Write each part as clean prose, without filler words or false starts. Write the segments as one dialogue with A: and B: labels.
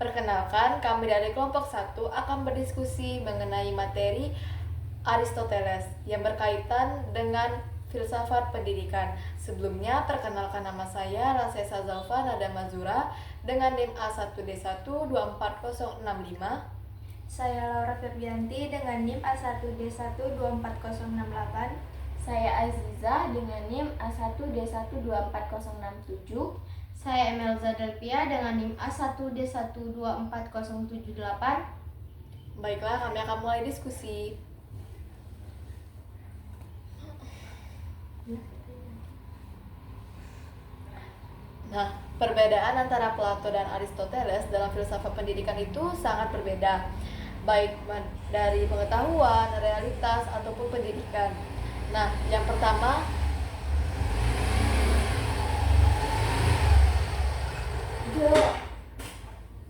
A: Perkenalkan, kami dari kelompok 1 akan berdiskusi mengenai materi Aristoteles yang berkaitan dengan filsafat pendidikan. Sebelumnya, perkenalkan nama saya Rasesa Zalfa Nada Mazura dengan NIM A1D1 24065.
B: Saya Laura Febrianti dengan NIM A1D1 24068.
C: Saya Aziza dengan NIM A1D1 24067.
D: Saya Emelza Delpia dengan NIM A1D1 24078.
A: Baiklah, kami akan mulai diskusi. Nah, perbedaan antara Plato dan Aristoteles dalam filsafat pendidikan itu sangat berbeda, baik dari pengetahuan, realitas, ataupun pendidikan. Nah, yang pertama,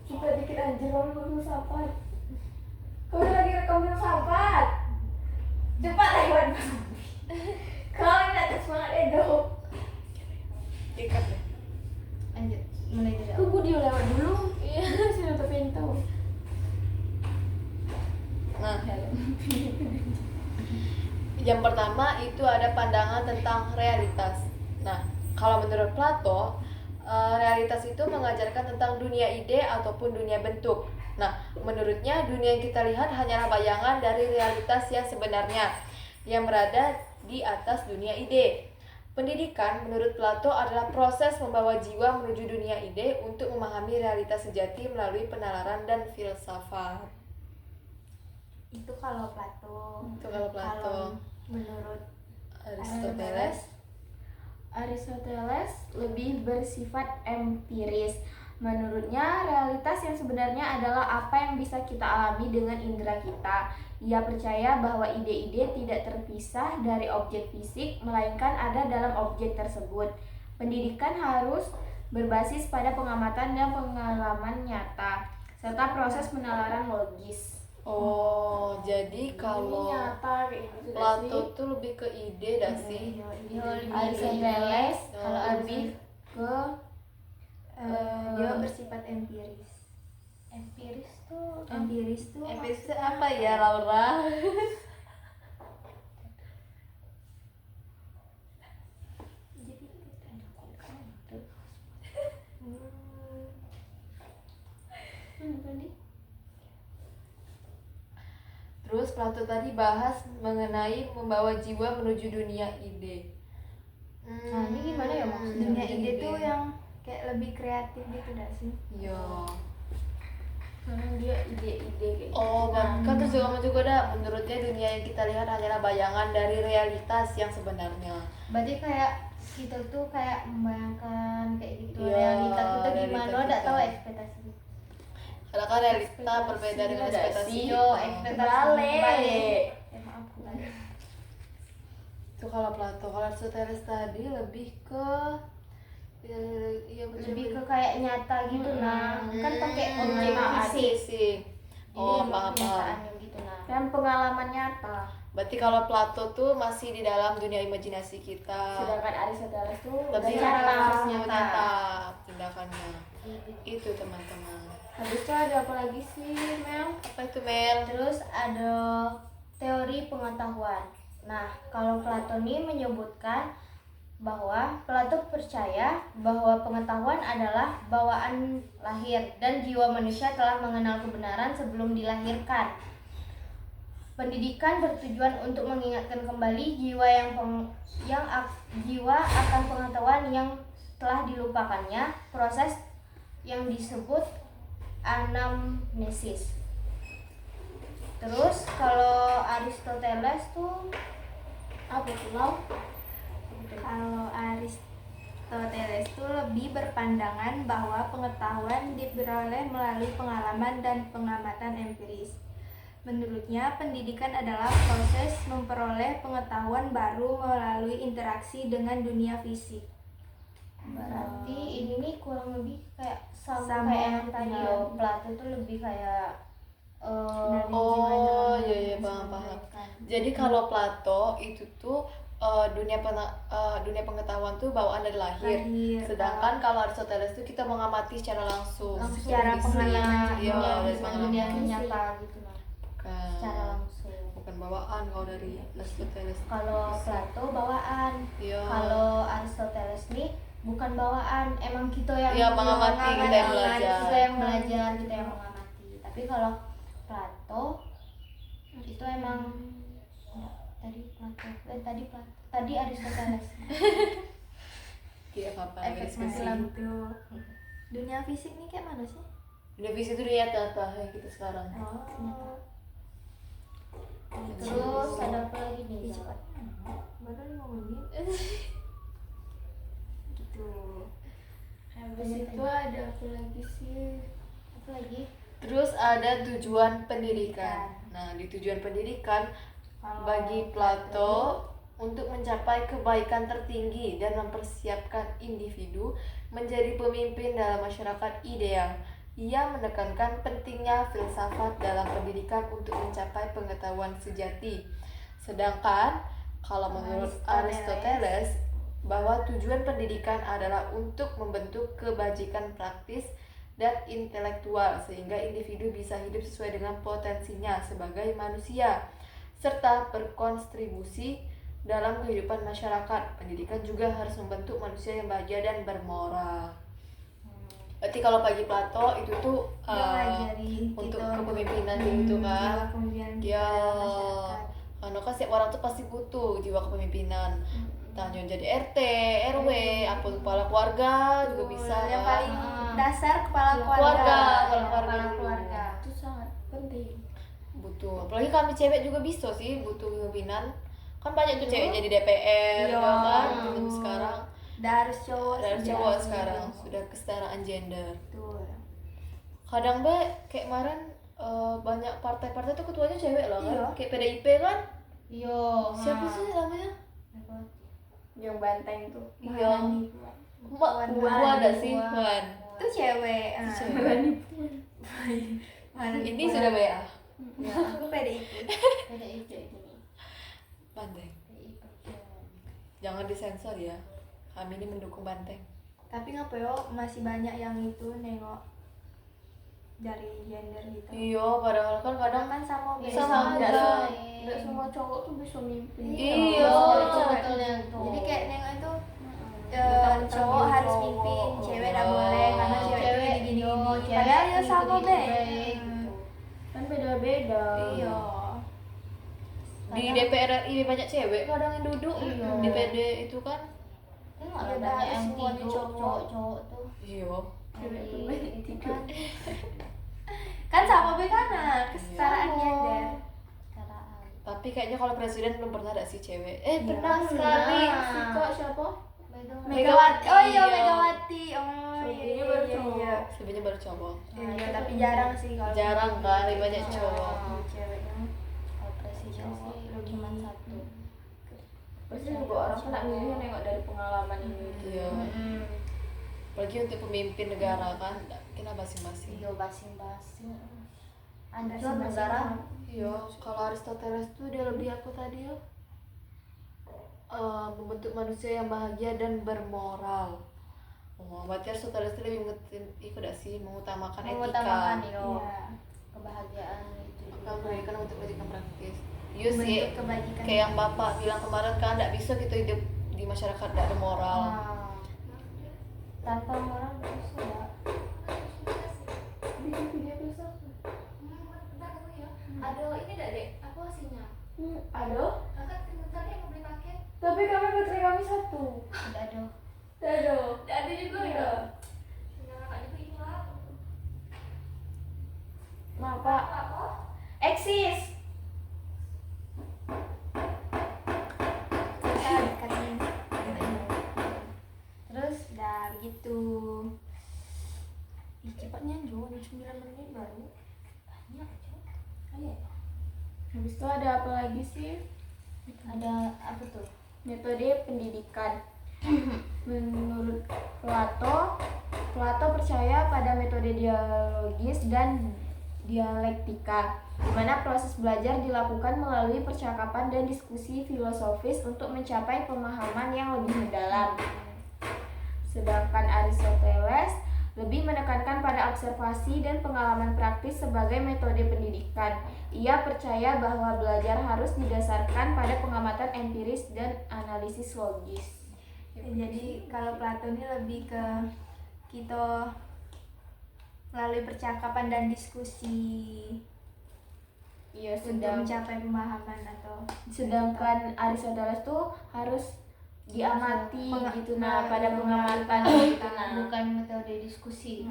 C: Kita dikit anjir ngomong filsafat. Kau udah lagi rekam filsafat. Cepat lewat. Kau tidak semangat Edo.
A: ikat ya.
D: Lanjut, mulai dari awal.
C: Tunggu dia lewat dulu. Iya, sudah tutup pintu.
A: Nah, yang pertama itu ada pandangan tentang realitas. Nah, kalau menurut Plato, realitas itu mengajarkan tentang dunia ide ataupun dunia bentuk. Nah, menurutnya dunia yang kita lihat hanyalah bayangan dari realitas yang sebenarnya yang berada di atas dunia ide. Pendidikan menurut Plato adalah proses membawa jiwa menuju dunia ide untuk memahami realitas sejati melalui penalaran dan filsafat.
B: Itu kalau Plato.
A: Itu kalau Plato.
B: Kalau menurut
C: Aristoteles lebih bersifat empiris. Menurutnya, realitas yang sebenarnya adalah apa yang bisa kita alami dengan indera kita. Ia percaya bahwa ide-ide tidak terpisah dari objek fisik, melainkan ada dalam objek tersebut. Pendidikan harus berbasis pada pengamatan dan pengalaman nyata, serta proses penalaran logis.
A: Oh, jadi kalau
C: nyata kayak gitu
A: Plato tuh lebih ke ide dah sih.
C: Aristoteles
A: Oh,
C: lebih ke
B: dia bersifat empiris.
C: empiris tuh
B: Empiris tuh
A: Empiris itu apa ya, Laura? Terus Plato tadi bahas mengenai membawa jiwa menuju dunia ide.
C: Nah, ini gimana ya maksudnya?
B: dunia ide tuh yang kayak lebih kreatif gitu dah sih.
A: Iya.
C: Karena dia ide-ide kayak gitu.
A: Oh, kan terus juga ada menurutnya dunia yang kita lihat hanyalah bayangan dari realitas yang sebenarnya.
D: Berarti kayak kita tuh kayak membayangkan kayak gitu
A: Iya,
D: realitas itu
A: realitas
D: gimana, udah
A: kita.
D: tahu ekspektasi.
A: Karena kan realita berbeda dengan
C: Ada
A: ekspektasi.
C: sih.
D: Yo, ekspektasi
C: Balik.
D: Maaf, balik.
A: Itu kalau Plato, kalau Aristoteles tadi lebih ke
D: Lebih ke kayak nyata gitu nah. Kan pakai objek
C: Kenyataan
D: fisik.
A: fisik. Oh, paham.
D: Kenyataannya gitu nah.
C: Kan pengalaman nyata.
A: Berarti kalau Plato tuh masih di dalam dunia imajinasi kita.
C: Sedangkan Aristoteles tuh
A: Lebih
C: udah nyata.
A: nyata tindakannya. Itu teman-teman.
C: Habis itu ada apa lagi sih, Mel?
A: Apa itu, Mel?
D: Terus ada teori pengetahuan. Nah, kalau Plato ini menyebutkan bahwa Plato percaya bahwa pengetahuan adalah bawaan lahir dan jiwa manusia telah mengenal kebenaran sebelum dilahirkan. Pendidikan bertujuan untuk mengingatkan kembali jiwa jiwa akan pengetahuan yang telah dilupakannya, proses yang disebut anamnesis. Terus kalau Aristoteles tuh
C: Apa tuh, Lau?
B: Kalau Aristoteles itu lebih berpandangan bahwa pengetahuan diperoleh melalui pengalaman dan pengamatan empiris. Menurutnya, pendidikan adalah proses memperoleh pengetahuan baru melalui interaksi dengan dunia fisik.
D: berarti ini nih kurang lebih kayak sama
B: Sama
D: kayak yang tadi
B: ya.
D: yo. Plato tuh lebih kayak
A: Oh, iya paham. Jadi kalau Plato itu tuh dunia pengetahuan tuh bawaan dari lahir. Sedangkan kalau Aristoteles tuh kita mengamati secara langsung
D: secara pengalaman
A: iya, dari
D: dunia
A: pengalaman.
D: nyata gitu lah, secara langsung.
A: Bukan bawaan kalau dari Aristoteles.
D: Kalau Plato bawaan,
A: Iya.
D: kalau Aristoteles nih bukan bawaan, emang kita yang
A: Iya, mengamati, kita yang belajar.
D: kita yang belajar, kita yang mengamati. Tapi kalau Plato itu emang tadi Aristoteles.
A: Tidak apa-apa,
B: Efek
A: diskusi.
B: Islam tuh. Dunia fisik nih kayak mana sih?
A: Dunia fisik itu dunia nyata yang kita sekarang.
B: Oh.
D: Terus ada apa lagi nih?
B: Cepat. Baru 5 menit. Gitu.
C: Habis itu ada apa lagi sih?
D: Apa lagi?
A: Terus ada tujuan pendidikan. Nah, di tujuan pendidikan bagi Plato untuk mencapai kebaikan tertinggi dan mempersiapkan individu menjadi pemimpin dalam masyarakat ideal. Ia menekankan pentingnya filsafat dalam pendidikan untuk mencapai pengetahuan sejati. Sedangkan kalau menurut Aristoteles bahwa tujuan pendidikan adalah untuk membentuk kebajikan praktis dan intelektual sehingga individu bisa hidup sesuai dengan potensinya sebagai manusia serta berkontribusi dalam kehidupan masyarakat. Pendidikan juga harus membentuk manusia yang bahagia dan bermoral. Berarti kalau bagi Plato itu tuh untuk kepemimpinan gitu kan. Ya, karena kan setiap orang tuh pasti butuh jiwa kepemimpinan. Tanya jadi RT, RW, apa kepala keluarga juga bisa.
B: Yang
A: kan.
B: paling dasar kepala
A: Keluarga,
B: keluarga.
A: kepala keluarga.
C: Itu sangat penting.
A: Butuh, apalagi kami cewek juga bisa sih butuh pemimpinan. Kan banyak tuh cewek jadi DPR
B: Iya.
A: ya kan untuk sekarang.
B: Udah harus cowok.
A: Dari
B: sudah.
A: cowok sekarang sudah kesetaraan gender.
B: Betul.
A: Kadang kayak kemarin banyak partai-partai tuh ketuanya cewek lah kan.
B: Iya.
A: Kayak PDIP kan.
D: Iya.
A: Siapa sih namanya?
C: Yang banteng tuh.
A: Iya.
B: Puan.
A: Puan ada sih, Puan.
B: Itu cewek.
A: Ini sudah BA.
B: Ya, aku PDIP.
D: PDIP ini.
A: Banteng. Jangan disensor ya. Kami ini mendukung Banteng.
B: Tapi ngapa yo masih banyak yang itu nengok dari gender gitu.
A: Iya, padahal kan kadang
B: Kadang kan sama
A: Sama
B: beda.
A: aja.
C: Nggak semua cowok tuh bisa mimpin.
A: Iya.
D: Betul yang tuh.
B: Jadi kayak nengok itu
C: Tentang
B: cowok
C: tanggung
B: harus
C: jawab.
B: mimpin, cewek nggak
A: Oh.
B: boleh karena cewek
D: Cewek
B: itu gini-gini.
D: cewek
B: Padahal ya sama
D: gitu-gitu
B: be.
D: baik.
C: Kan beda-beda.
B: Iya.
A: di DPR RI banyak cewek kadang yang duduk.
D: Iya.
A: Di PD itu kan.
D: Malah
B: Iya,
D: banyak
B: harus
D: yang
B: semuanya
D: tidur
B: cowok.
D: cowok-cowok tuh.
A: Iya.
C: Cewek tuh
D: Jadi,
C: banyak
D: itu
C: tidur.
B: Kan sama be karena kesetaraan
D: Iya.
B: gender.
D: Kesetaraan.
A: Tapi kayaknya kalau presiden belum pernah ada sih cewek. Pernah
B: Iya.
A: sekali.
C: Si kok siapa?
B: Megawati. Oh iya
A: Iya.
B: Megawati. Oh
C: Selebihnya
B: iya
C: baru
B: iya
C: cowok.
B: iya.
A: Sebenarnya baru cowok.
B: Iya, tapi jarang sih kalau
A: Jarang kan, lebih banyak
B: Iya,
A: cowok.
B: ceweknya.
D: Kalau presiden
B: Cowok,
D: sih
B: lebih.
D: cuma satu.
C: Pasti juga orang kan nak milih nengok dari pengalaman ini.
A: Iya. Apalagi untuk pemimpin negara kan, kita masing-masing.
D: Iya basing-basing.
B: Ada
D: Hancur negara.
A: Iya, kalau Aristoteles tuh dia lebih apa tadi ya? Membentuk manusia yang bahagia dan bermoral. Oh, berarti Aristoteles itu lebih mengutamakan
D: Mengutamakan
A: etika.
D: yo
B: Iya.
D: kebahagiaan itu.
A: Maka memberikan untuk pendidikan praktis. Iya sih,
B: Bentuk kebajikan.
A: kayak yang bapak bilang kemarin kan, tidak bisa kita hidup di masyarakat tidak ada moral.
D: Nah, tanpa moral bisa ya.
C: Bikin video besok.
B: Ada ini enggak, Dek? Apa hasilnya?
C: Ada.
B: Kakak sebentar ya mau beli paket.
C: Tapi kami baterai kami satu.
D: Tidak ada.
C: Ada.
B: Ada juga
C: Iya.
B: ya. Punya kakak juga hilang.
C: Nah, Pak.
B: Apa?
C: Eksis.
B: Terus udah begitu. Ih, cepatnya Jo, 9 menit baru. Banyak, Jo. Ayo.
C: Habis itu ada apa lagi sih?
D: Ada apa tuh?
C: Metode pendidikan. Menurut Plato percaya pada metode dialogis dan dialektika, di mana proses belajar dilakukan melalui percakapan dan diskusi filosofis untuk mencapai pemahaman yang lebih mendalam. Sedangkan Aristoteles lebih menekankan pada observasi dan pengalaman praktis sebagai metode pendidikan. Ia percaya bahwa belajar harus didasarkan pada pengamatan empiris dan analisis logis.
B: Jadi kalau Plato ini lebih ke kita melalui percakapan dan diskusi
C: Iya,
B: untuk mencapai pemahaman atau
C: sedangkan Aristoteles tuh harus diamati gitu pada
B: iya.
C: pengamatan gitu
D: bukan metode diskusi.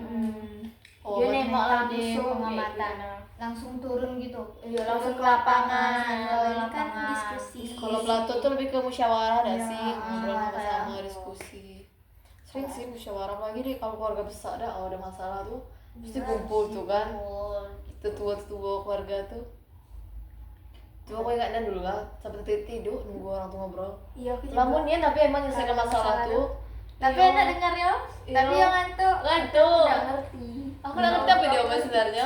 A: Oh,
D: Dia
A: berarti-
D: nembak langsung
C: kayak
D: pengamatan,
C: gitu,
D: langsung turun gitu.
C: Iya,
D: Langsung ke lapangan,
B: Kalau ini kan
D: lapangan.
B: diskusi.
A: Kalau Plato tuh lebih ke musyawarah dah
B: Iya,
A: sih, ngobrol sama-sama,
D: kayak-
A: diskusi. Sering sih musyawarah, apalagi deh kalau keluarga besar dah, kalau ada masalah tuh pasti
B: Iya,
A: kumpul tuh kan,
D: Kumpul.
A: tetua-tetua keluarga tuh. Cuma aku ingatnya dulu lah, sampai tidur nunggu orang tuh ngobrol.
B: Iya, aku juga.
A: Lamun ya, tapi emang nyelesaikan
B: Kalau
A: masalah
B: masalah
A: tuh.
B: Tapi
A: Iya.
B: enak dengarnya.
A: Iya.
B: Tapi yang ngantuk.
A: Ngantuk.
C: nggak ngerti.
A: Aku nggak ngerti apa dia omongin sebenarnya.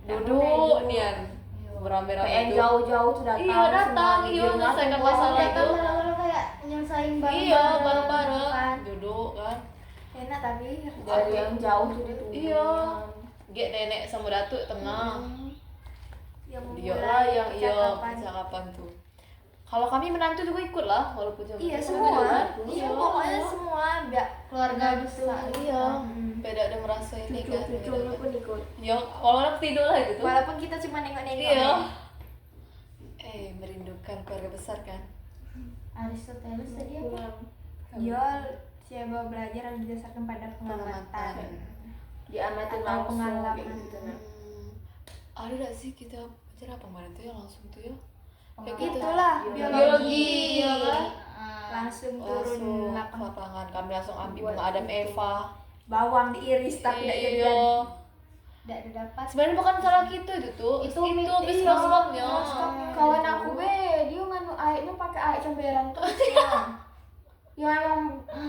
A: Duduk nian, beramai-ramai
C: Kayak yang
A: tuh.
C: jauh-jauh tuh datang.
A: Iya, datang,
C: semuanya.
A: iya,
C: Di rumah
A: menyelesaikan
C: tuh
A: masalah
C: orang
A: itu.
C: datang.
D: Malah-malah kayak nyelesain bareng-bareng.
A: Iya, bareng-bareng,
D: Kan?
A: duduk kan.
B: Enak tapi
C: Dari yang jauh tuh ditunggu.
A: Iya. Gek nenek sama datuk tengah.
B: yang
A: Dia
B: memulai
A: lah yang iya
B: percakapan.
A: percakapan tuh. Kalau kami menantu juga ikut lah, walaupun cuma
B: Iya
A: kami
B: semua.
A: juga.
B: Iya pokoknya semua biar
D: Keluarga
B: gitu.
D: besar.
A: Iya. Beda ada merasa ini kan.
C: Cucu-cucunya pun ikut.
A: Ya, kalau orang tidur lah itu tuh.
B: Walaupun kita cuma nengok-nengok.
A: Iya. Merindukan keluarga besar kan.
D: Aristoteles tadi apa?
B: Dia siapa belajar harus didasarkan pada pengamatan.
C: Diamatin
B: Atau
C: langsung
B: pengalaman.
C: kayak gitu nah.
A: Ada gak sih kita belajar apa kemarin tuh ya langsung tuh ya? Kayak
B: Gitu
A: gitu.
B: Itulah biologi.
A: Iya kan?
B: Langsung
A: Langsung
B: turun
A: ke
B: lapangan.
A: lapangan, kami langsung ambil
C: Buat
A: bunga Adam
C: itu.
A: Eva.
B: Bawang diiris tapi tidak
A: Iya.
B: jadi.
D: Tidak ada dapat.
A: Sebenarnya bukan salah kita itu tuh.
D: Itu
A: mikroskopnya.
C: Kawan aku dia nganu airnya pakai air comberan tuh. Yang emang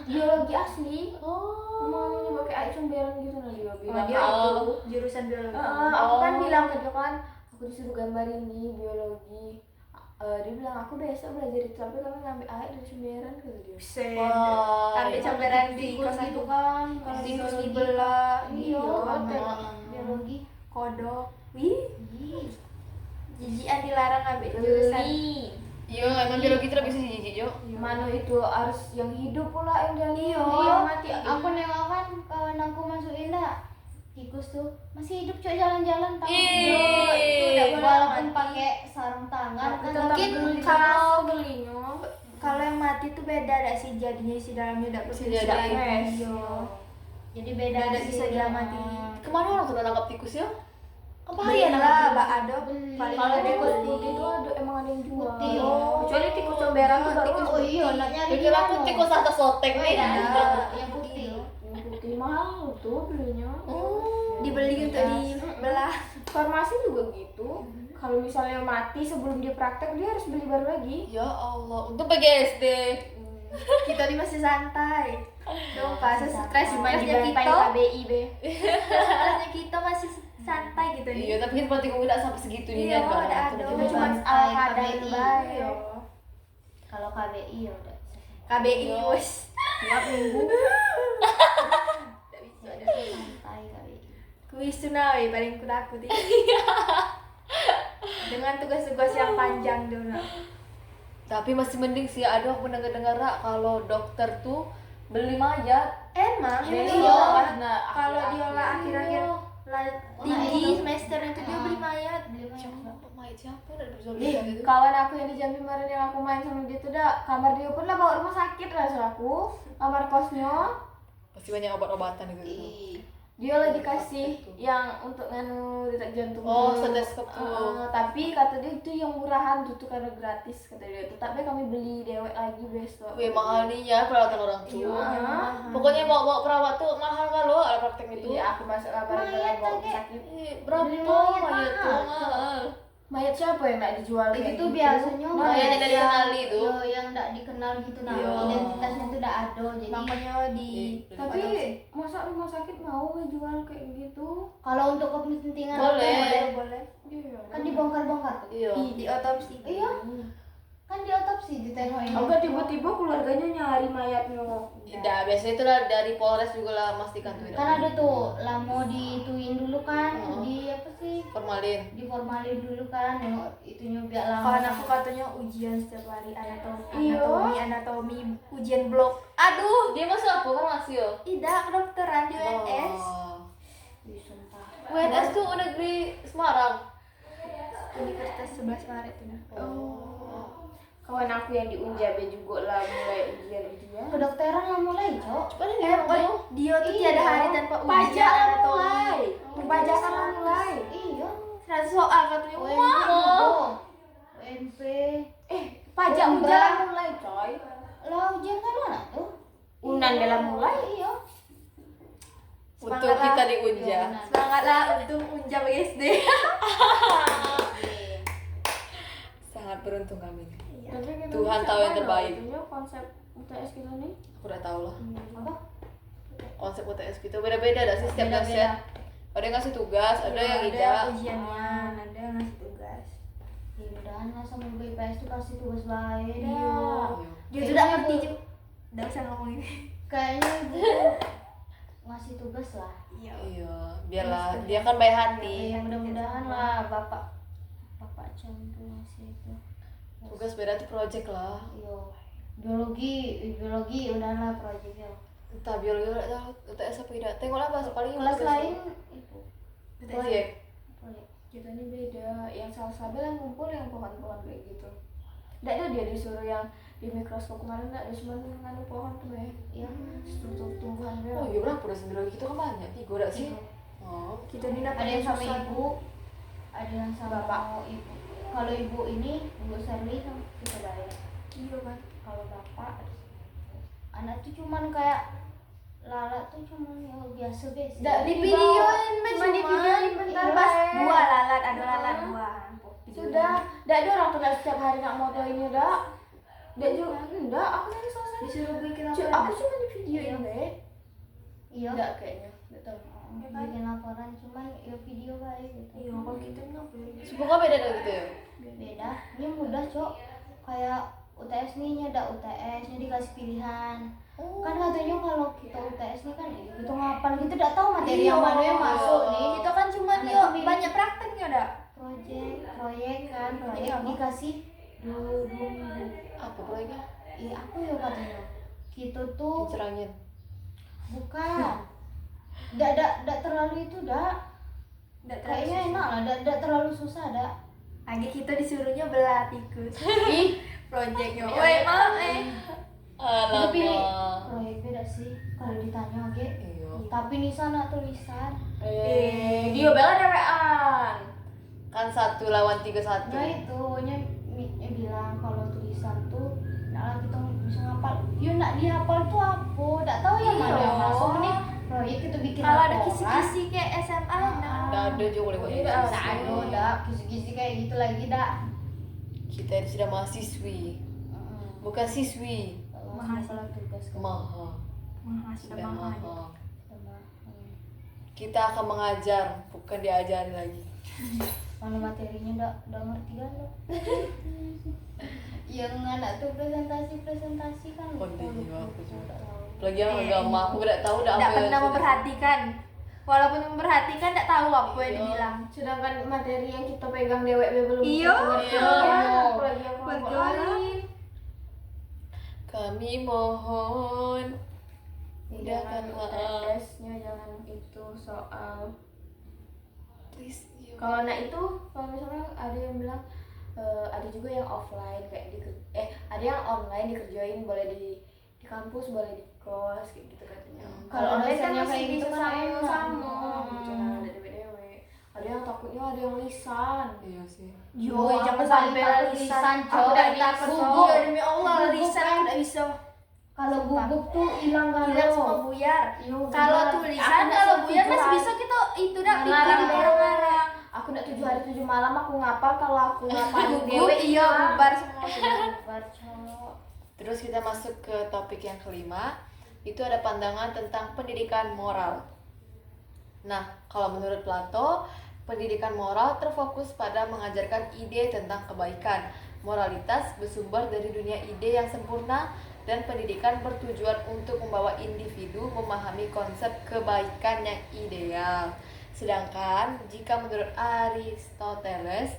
C: biologi asli.
A: Oh.
C: Emang anunya pakai air comberan gitu nah dia
B: Oh,
C: bilang.
B: dia
C: "Ah,
B: itu jurusan biologi.
C: aku kan
A: Oh.
C: bilang ke dia kan, aku disuruh gambar ini biologi. Dia bilang aku besok belajar itu tapi kamu ngambil air dari comberan kata dia.
B: Set.
A: Wah.
B: Ambil campuran di
D: Tikus
B: kosan
D: gitu kan. Kalau
B: tikus
D: biologi.
B: dibelah.
C: Iya,
B: Iya.
D: Biologi.
B: Kodok. Wih,
D: Ih,
B: jijian dilarang ambil jurusan.
C: Geli.
A: Iya, emang biologi itu lebih sih jijik Jo.
C: Mana itu harus yang hidup pula yang dia
B: Iya,
C: lihat.
B: mati.
D: aku nengok kan kawan aku masukin dah tikus tuh masih hidup cuy jalan-jalan tangan
A: Ih,
D: itu udah walaupun pakai sarung tangan
B: Tapi
D: kan
B: tetap
D: mungkin
B: geli.
C: Kalau gelinya
B: Kalau yang mati tuh beda ada si jadinya si dalamnya tidak
A: Si
B: bisa
A: jadi.
B: Iya.
D: jadi beda
B: Tidak
D: sih.
B: bisa diamati.
A: Kemana orang tuh nangkap tikus ya? Apa
B: Iya
A: ya
B: lah,
A: nangkap
B: Mbak
A: tikus?
B: Ado paling
C: kalau
B: ada
C: tikus
B: putih.
C: putih itu ada emang ada yang jual.
D: Putih.
C: Oh, kecuali tikus comberan tuh baru
D: oh iya nak nyari
A: Pikir aku tikus atas lotek nih.
D: ya
B: Iya.
D: yang putih
C: yang putih mahal tuh belinya.
B: Dibeli untuk dibelah.
C: Farmasi juga gitu. Kalau misalnya mati sebelum dia praktek dia harus beli baru lagi.
A: Ya Allah, untuk PGSD.
B: Kita ini masih santai. Dong, pas stres
C: Cuma
B: stresnya
C: dibantai
B: kita,
C: KBI be.
B: stresnya kita masih santai gitu nih.
A: Iya, tapi kita berarti kok tidak sampai segitunya
B: Iya,
A: kan.
B: ada
A: Itu
B: ada.
A: juga
C: Cuma
A: cuma
C: ala kadar
D: KBI.
C: baik.
B: Iya.
D: kalau KBI ya udah
B: KBI
A: Iya.
B: wes.
C: Tiap minggu.
D: santai KBI
B: Kuis Tsunawi paling ku takut ini. Dengan tugas-tugas yang panjang dulu.
A: Tapi masih mending sih, ada aku dengar-dengar Ra, kalau dokter tuh beli mayat.
B: Emang
A: Besok
B: iya.
A: pas nah
B: Kalau dia lah akhir-akhir tinggi
D: iya.
B: semester itu dia beli mayat.
A: Siapa mayat siapa udah bisa
C: Nih,
A: gitu.
C: kawan aku yang di Jambi kemarin yang aku main sama dia tuh dah kamar dia pun lah bawa rumah sakit lah soal aku. Kamar kosnya
A: Pasti banyak obat-obatan gitu.
D: Ih,
C: dia lagi kasih yang untuk nganu detak jantung.
A: Oh,
C: tuh.
A: stetoskop tuh.
C: Tapi kata dia itu yang murahan tuh karena gratis kata dia. Tapi kami beli dewek lagi besok.
A: Wih, mahal nih ya perawatan orang tua.
C: Iya.
A: Pokoknya bawa perawat tuh mahal kalau ada praktek itu.
C: Iya, aku masuk kamar
D: Mayat
C: dalam bawa
D: tuh
C: rumah
D: kayak-
C: sakit.
A: Berapa
D: Beli mayat
A: mayat tuh
D: mahal.
A: mahal?
C: Mayat siapa yang nggak dijual
D: Itu
C: kayak
D: tuh
C: gitu?
D: biasanya
C: Nah,
A: mayat yang tidak dikenali itu.
D: yang tidak dikenal gitu nah.
A: Iya.
D: Identitasnya tuh tidak ada jadi
B: Makanya di
C: Tapi masa rumah sakit mau ngejual kayak gitu?
D: kalau untuk kepentingan
A: Boleh.
B: boleh
C: Iya.
D: kan dibongkar-bongkar tuh.
A: Iya.
B: di otopsi.
D: Iya. Kan diotopsi ditengokin.
C: Enggak tiba-tiba keluarganya nyari mayatnya.
A: Tidak, biasanya itu lah dari Polres juga lah memastikan tuh.
D: Kan ada tuh lamo dituin dulu kan di apa sih?
A: Formalin.
D: Diformalin dulu kan nengok itunya biar lama.
B: Kawan aku katanya ujian setiap hari
C: Iya.
B: anatomi, ujian blok. Aduh,
A: Dia masuk apa farmasi yo?
B: tidak kedokteran di UNS.
A: Oh.
D: Ih, sumpah.
A: UNS tuh negeri Semarang.
B: Universitas 11 Maret tuh nah.
A: Oh.
C: Kawan aku yang di Unjabe juga lah mulai ujian-ujian.
D: Kedokteran lah mulai, Cok.
A: Coba deh dia tuh.
B: Dia tuh
D: Iya.
B: tiada hari tanpa ujian
C: Pajak lah
B: anatomi.
C: mulai. Perpajakan lah mulai.
D: Iya.
B: 100 soal katanya.
D: UNP.
B: Wah.
D: UNP.
C: Pajak
D: Lomba.
C: ujian mulai coy.
D: Lah ujian kan mana tuh?
C: Unan dalam mulai.
D: Iya.
A: Untuk kita di
D: Iya,
A: Unja.
D: benar.
B: Semangatlah untuk Unja BSD.
A: Sangat beruntung kami.
C: Tapi kita
A: Tuhan
C: bisa
A: tahu yang
C: mana
A: terbaik.
C: itunya konsep UTS kita nih.
A: Aku udah tahu lah.
D: Apa?
A: Konsep UTS kita beda-beda dah sih setiap
D: Beda-beda.
A: dosen. Ada yang ngasih tugas, ada yang
B: Ada
A: tidak.
B: ujiannya, ada yang ngasih tugas.
D: Ya mudahan lah sama guru IPS tuh kasih tugas baik
B: Iya.
D: dah.
B: Dia tuh udah ngerti juga. Udah usah ngomongin.
D: Kayaknya ibu ngasih tugas lah.
B: Iya.
A: Iya, biarlah dia kan baik hati.
D: Ya mudah-mudahan lah bapak Chan tuh ngasih itu.
A: Tugas beda tuh project lah.
D: Iya. Biologi udahlah proyeknya.
A: Entah biologi udah tahu UTS apa tidak. Tengoklah bahasa paling
D: Kelas
A: tugas
D: lain
A: tuh.
D: itu
A: Proyek.
D: proyek.
C: Kita ini beda. Yang salah yang ngumpul yang pohon-pohon kayak gitu. Nggak ada dia disuruh yang di mikroskop kemarin nggak ada cuma nganu pohon tuh ya.
D: Iya.
C: Struktur tumbuhan dia.
A: Oh iya berapa dosen biologi itu kan banyak. 3 udah sih. Oh.
B: Kita ini dapat
D: Ada yang sama
B: susah.
D: ibu, ada yang sama ibu. Kalau ibu ini ibu Sherly kan kita bayar.
B: Iya kan.
D: Kalau bapak anak tuh cuman kayak Lala tuh cuman yang biasa-biasa.
C: Nggak
B: Di
C: Di
B: videoin
C: cuma di videoin bentar,
B: pas
C: Bay.
B: dua lalat ada lalat dua.
C: Sudah, nggak ada orang tuh nggak setiap hari nak moto ini dah. Nggak juga, enggak. Aku nanti selesai.
B: Disuruh bikin apa?
C: Aku cuma di videoin deh.
D: Iya.
C: Enggak kayaknya, nggak tahu.
D: Bikin laporan cuman ya video baik gitu.
B: Iya, kalau kita ngapain?
A: Semoga beda dah gitu ya.
D: Beda. Ini mudah, Cok. Kayak UTS nih ada UTS nya dikasih pilihan. Kan katanya kalau kita UTS nih kan kita ngapal kita tidak tahu materi yang mana yang masuk nih.
B: Itu kan cuma
D: Anak
B: dia
D: tuh milih.
B: banyak prakteknya dah.
D: Proyek kan, proyek
B: apa?
D: dikasih 2 minggu.
A: Apa proyeknya?
D: Iya, apa ya katanya? Kita tuh
A: Cerangin.
D: bukan. Nggak terlalu itu dah. Kayaknya enak lah, nggak terlalu susah dah.
B: Lagi kita disuruhnya belah tikus.
D: Ih,
B: Proyeknya.
A: Iya.
B: Woi, maaf
D: itu pilih
A: Alamak.
D: proyek beda sih kalau ditanya aja.
A: Iya.
D: Tapi di sana tulisan.
C: Dia bela dewean.
A: Kan 1 lawan 3-1.
D: Nah itu nya bilang kalau tulisan tuh nah kita bisa ngapal. Yuk nak dihafal tuh apa? Nggak tahu yang mana yang masuk nih. Proyek itu bikin
B: Kalau ada
D: laporan.
B: kisi-kisi kayak SMA nah.
A: Nggak ada juga boleh buat
C: Tidak
A: itu.
C: ada.
D: Nggak ada, dah kisi-kisi kayak gitu lagi dah.
A: Kita ini sudah mahasiswi, bukan siswi.
D: Masalah tugas kan.
A: Maha.
B: Sudah
A: Sudah
B: mahal.
A: maha.
D: Sama,
A: Kita akan mengajar, bukan diajari lagi.
D: mana materinya udah ngerti kan lo. Yang anak tuh presentasi kan.
A: Oh, iya, aku juga.
D: Nggak tahu.
A: Apalagi yang agama, aku tidak tahu dah
B: Tidak
A: apa
B: pernah
A: yang-
B: memperhatikan. Walaupun memperhatikan tidak tahu apa yang
A: Iya.
B: dibilang.
C: Sedangkan materi yang kita pegang dewek belum
B: Iya.
C: ngerti.
A: Iya.
C: Apalagi yang kelompok lain.
A: Kami mohon
C: Jangan
A: mudahkan maaf.
C: UTS-nya jangan itu soal.
A: Please. iya.
C: Kalau anak itu, kalau misalnya ada yang bilang ada juga yang offline kayak ada yang online dikerjain boleh di kampus boleh di kos kayak gitu katanya.
D: Kalau
C: online kan
D: dosennya
C: masih
D: kayak gitu
C: bisa
D: kan enak.
C: sama
D: Hmm.
C: gitu nah ada dewe-dewe. Ada yang takutnya ada yang lisan.
A: Iya sih.
B: Yo,
D: Aku
B: jangan
D: paling
B: sampai
D: takut
B: lisan.
D: lisan,
B: Aku
D: Cok.
B: udah takut
D: Gugup.
B: gugup. Demi Allah,
D: Gugup
B: lisan
D: kan.
B: aku tidak bisa.
D: Kalau gugup tuh hilang kan
B: Hilang semua
D: lo.
B: buyar.
C: Yo,
B: Kalau
C: benar.
B: tulisan,
C: Aku nggak
B: kalau
C: setuju
B: buyar masih
C: hari.
B: bisa kita itu dah
D: Ngarang,
B: bikin bareng-bareng.
C: Aku nggak 7 hari sekitar 7 malam aku ngapal, kalau aku ngapalin
B: Dewe
C: dewe
B: iya bubar semua sudah.
D: Bubar, Cok.
A: Terus kita masuk ke topik yang kelima, itu ada pandangan tentang pendidikan moral. Nah, kalau menurut Plato, pendidikan moral terfokus pada mengajarkan ide tentang kebaikan. Moralitas bersumber dari dunia ide yang sempurna, dan pendidikan bertujuan untuk membawa individu memahami konsep kebaikan yang ideal. Sedangkan jika menurut Aristoteles,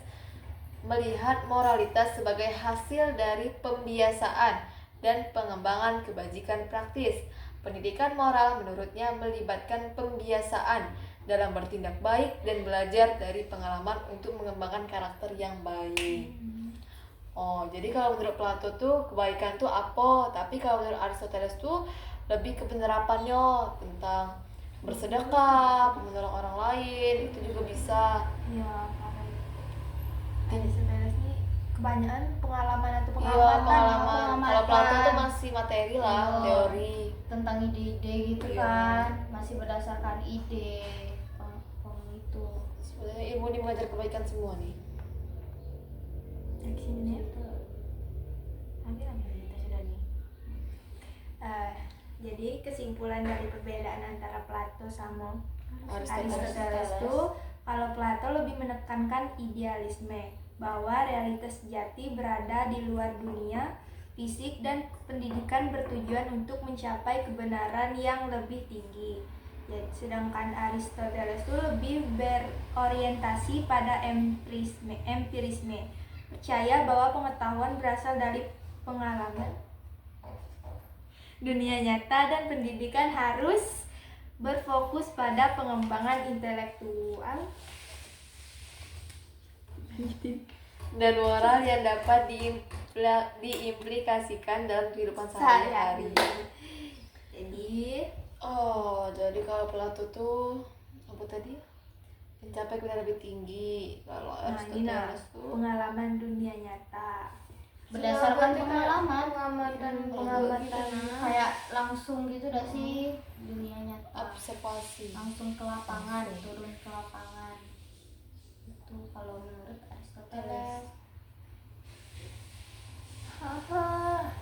A: melihat moralitas sebagai hasil dari pembiasaan dan pengembangan kebajikan praktis. Pendidikan moral menurutnya melibatkan pembiasaan dalam bertindak baik dan belajar dari pengalaman untuk mengembangkan karakter yang baik. Oh, jadi kalau menurut Plato tuh kebaikan tuh apa? Tapi kalau menurut Aristoteles tuh lebih ke penerapannya tentang bersedekah, menolong orang lain, itu juga bisa.
B: Iya, Aristoteles ini kebanyakan pengalaman atau
A: Iya,
B: pengamatan.
A: pengalaman. Kalau Plato tuh
D: pengamatan.
A: masih materi lah,
D: Iya.
A: teori.
D: Tentang ide-ide gitu
A: Iya.
D: kan, masih berdasarkan ide itu.
A: Sebenarnya ilmu ini mengajar kebaikan semua nih.
B: Dari sini nih. Lagi kita sudah nih. Jadi kesimpulan dari perbedaan antara Plato sama Aristoteles itu, kalau Plato lebih menekankan idealisme, bahwa realitas sejati berada di luar dunia fisik dan pendidikan bertujuan untuk mencapai kebenaran yang lebih tinggi. Sedangkan Aristoteles itu lebih berorientasi pada empirisme, percaya bahwa pengetahuan berasal dari pengalaman dunia nyata, dan pendidikan harus berfokus pada pengembangan intelektual
A: Dan moral yang dapat diimplikasikan dalam kehidupan sehari-hari.
B: Jadi
A: Oh, jadi kalau Plato tuh apa tadi? Mencapai kebenaran lebih tinggi. Kalau
B: ini
A: Aristoteles tuh
B: pengalaman dunia nyata.
D: Berdasarkan
C: Berarti
D: pengalaman
C: pengamatan
A: pengamatan.
D: kayak langsung gitu dah sih dunia nyata,
A: observasi.
D: langsung ke lapangan, turun ke lapangan. Itu kalau menurut Aristoteles.
B: Haha,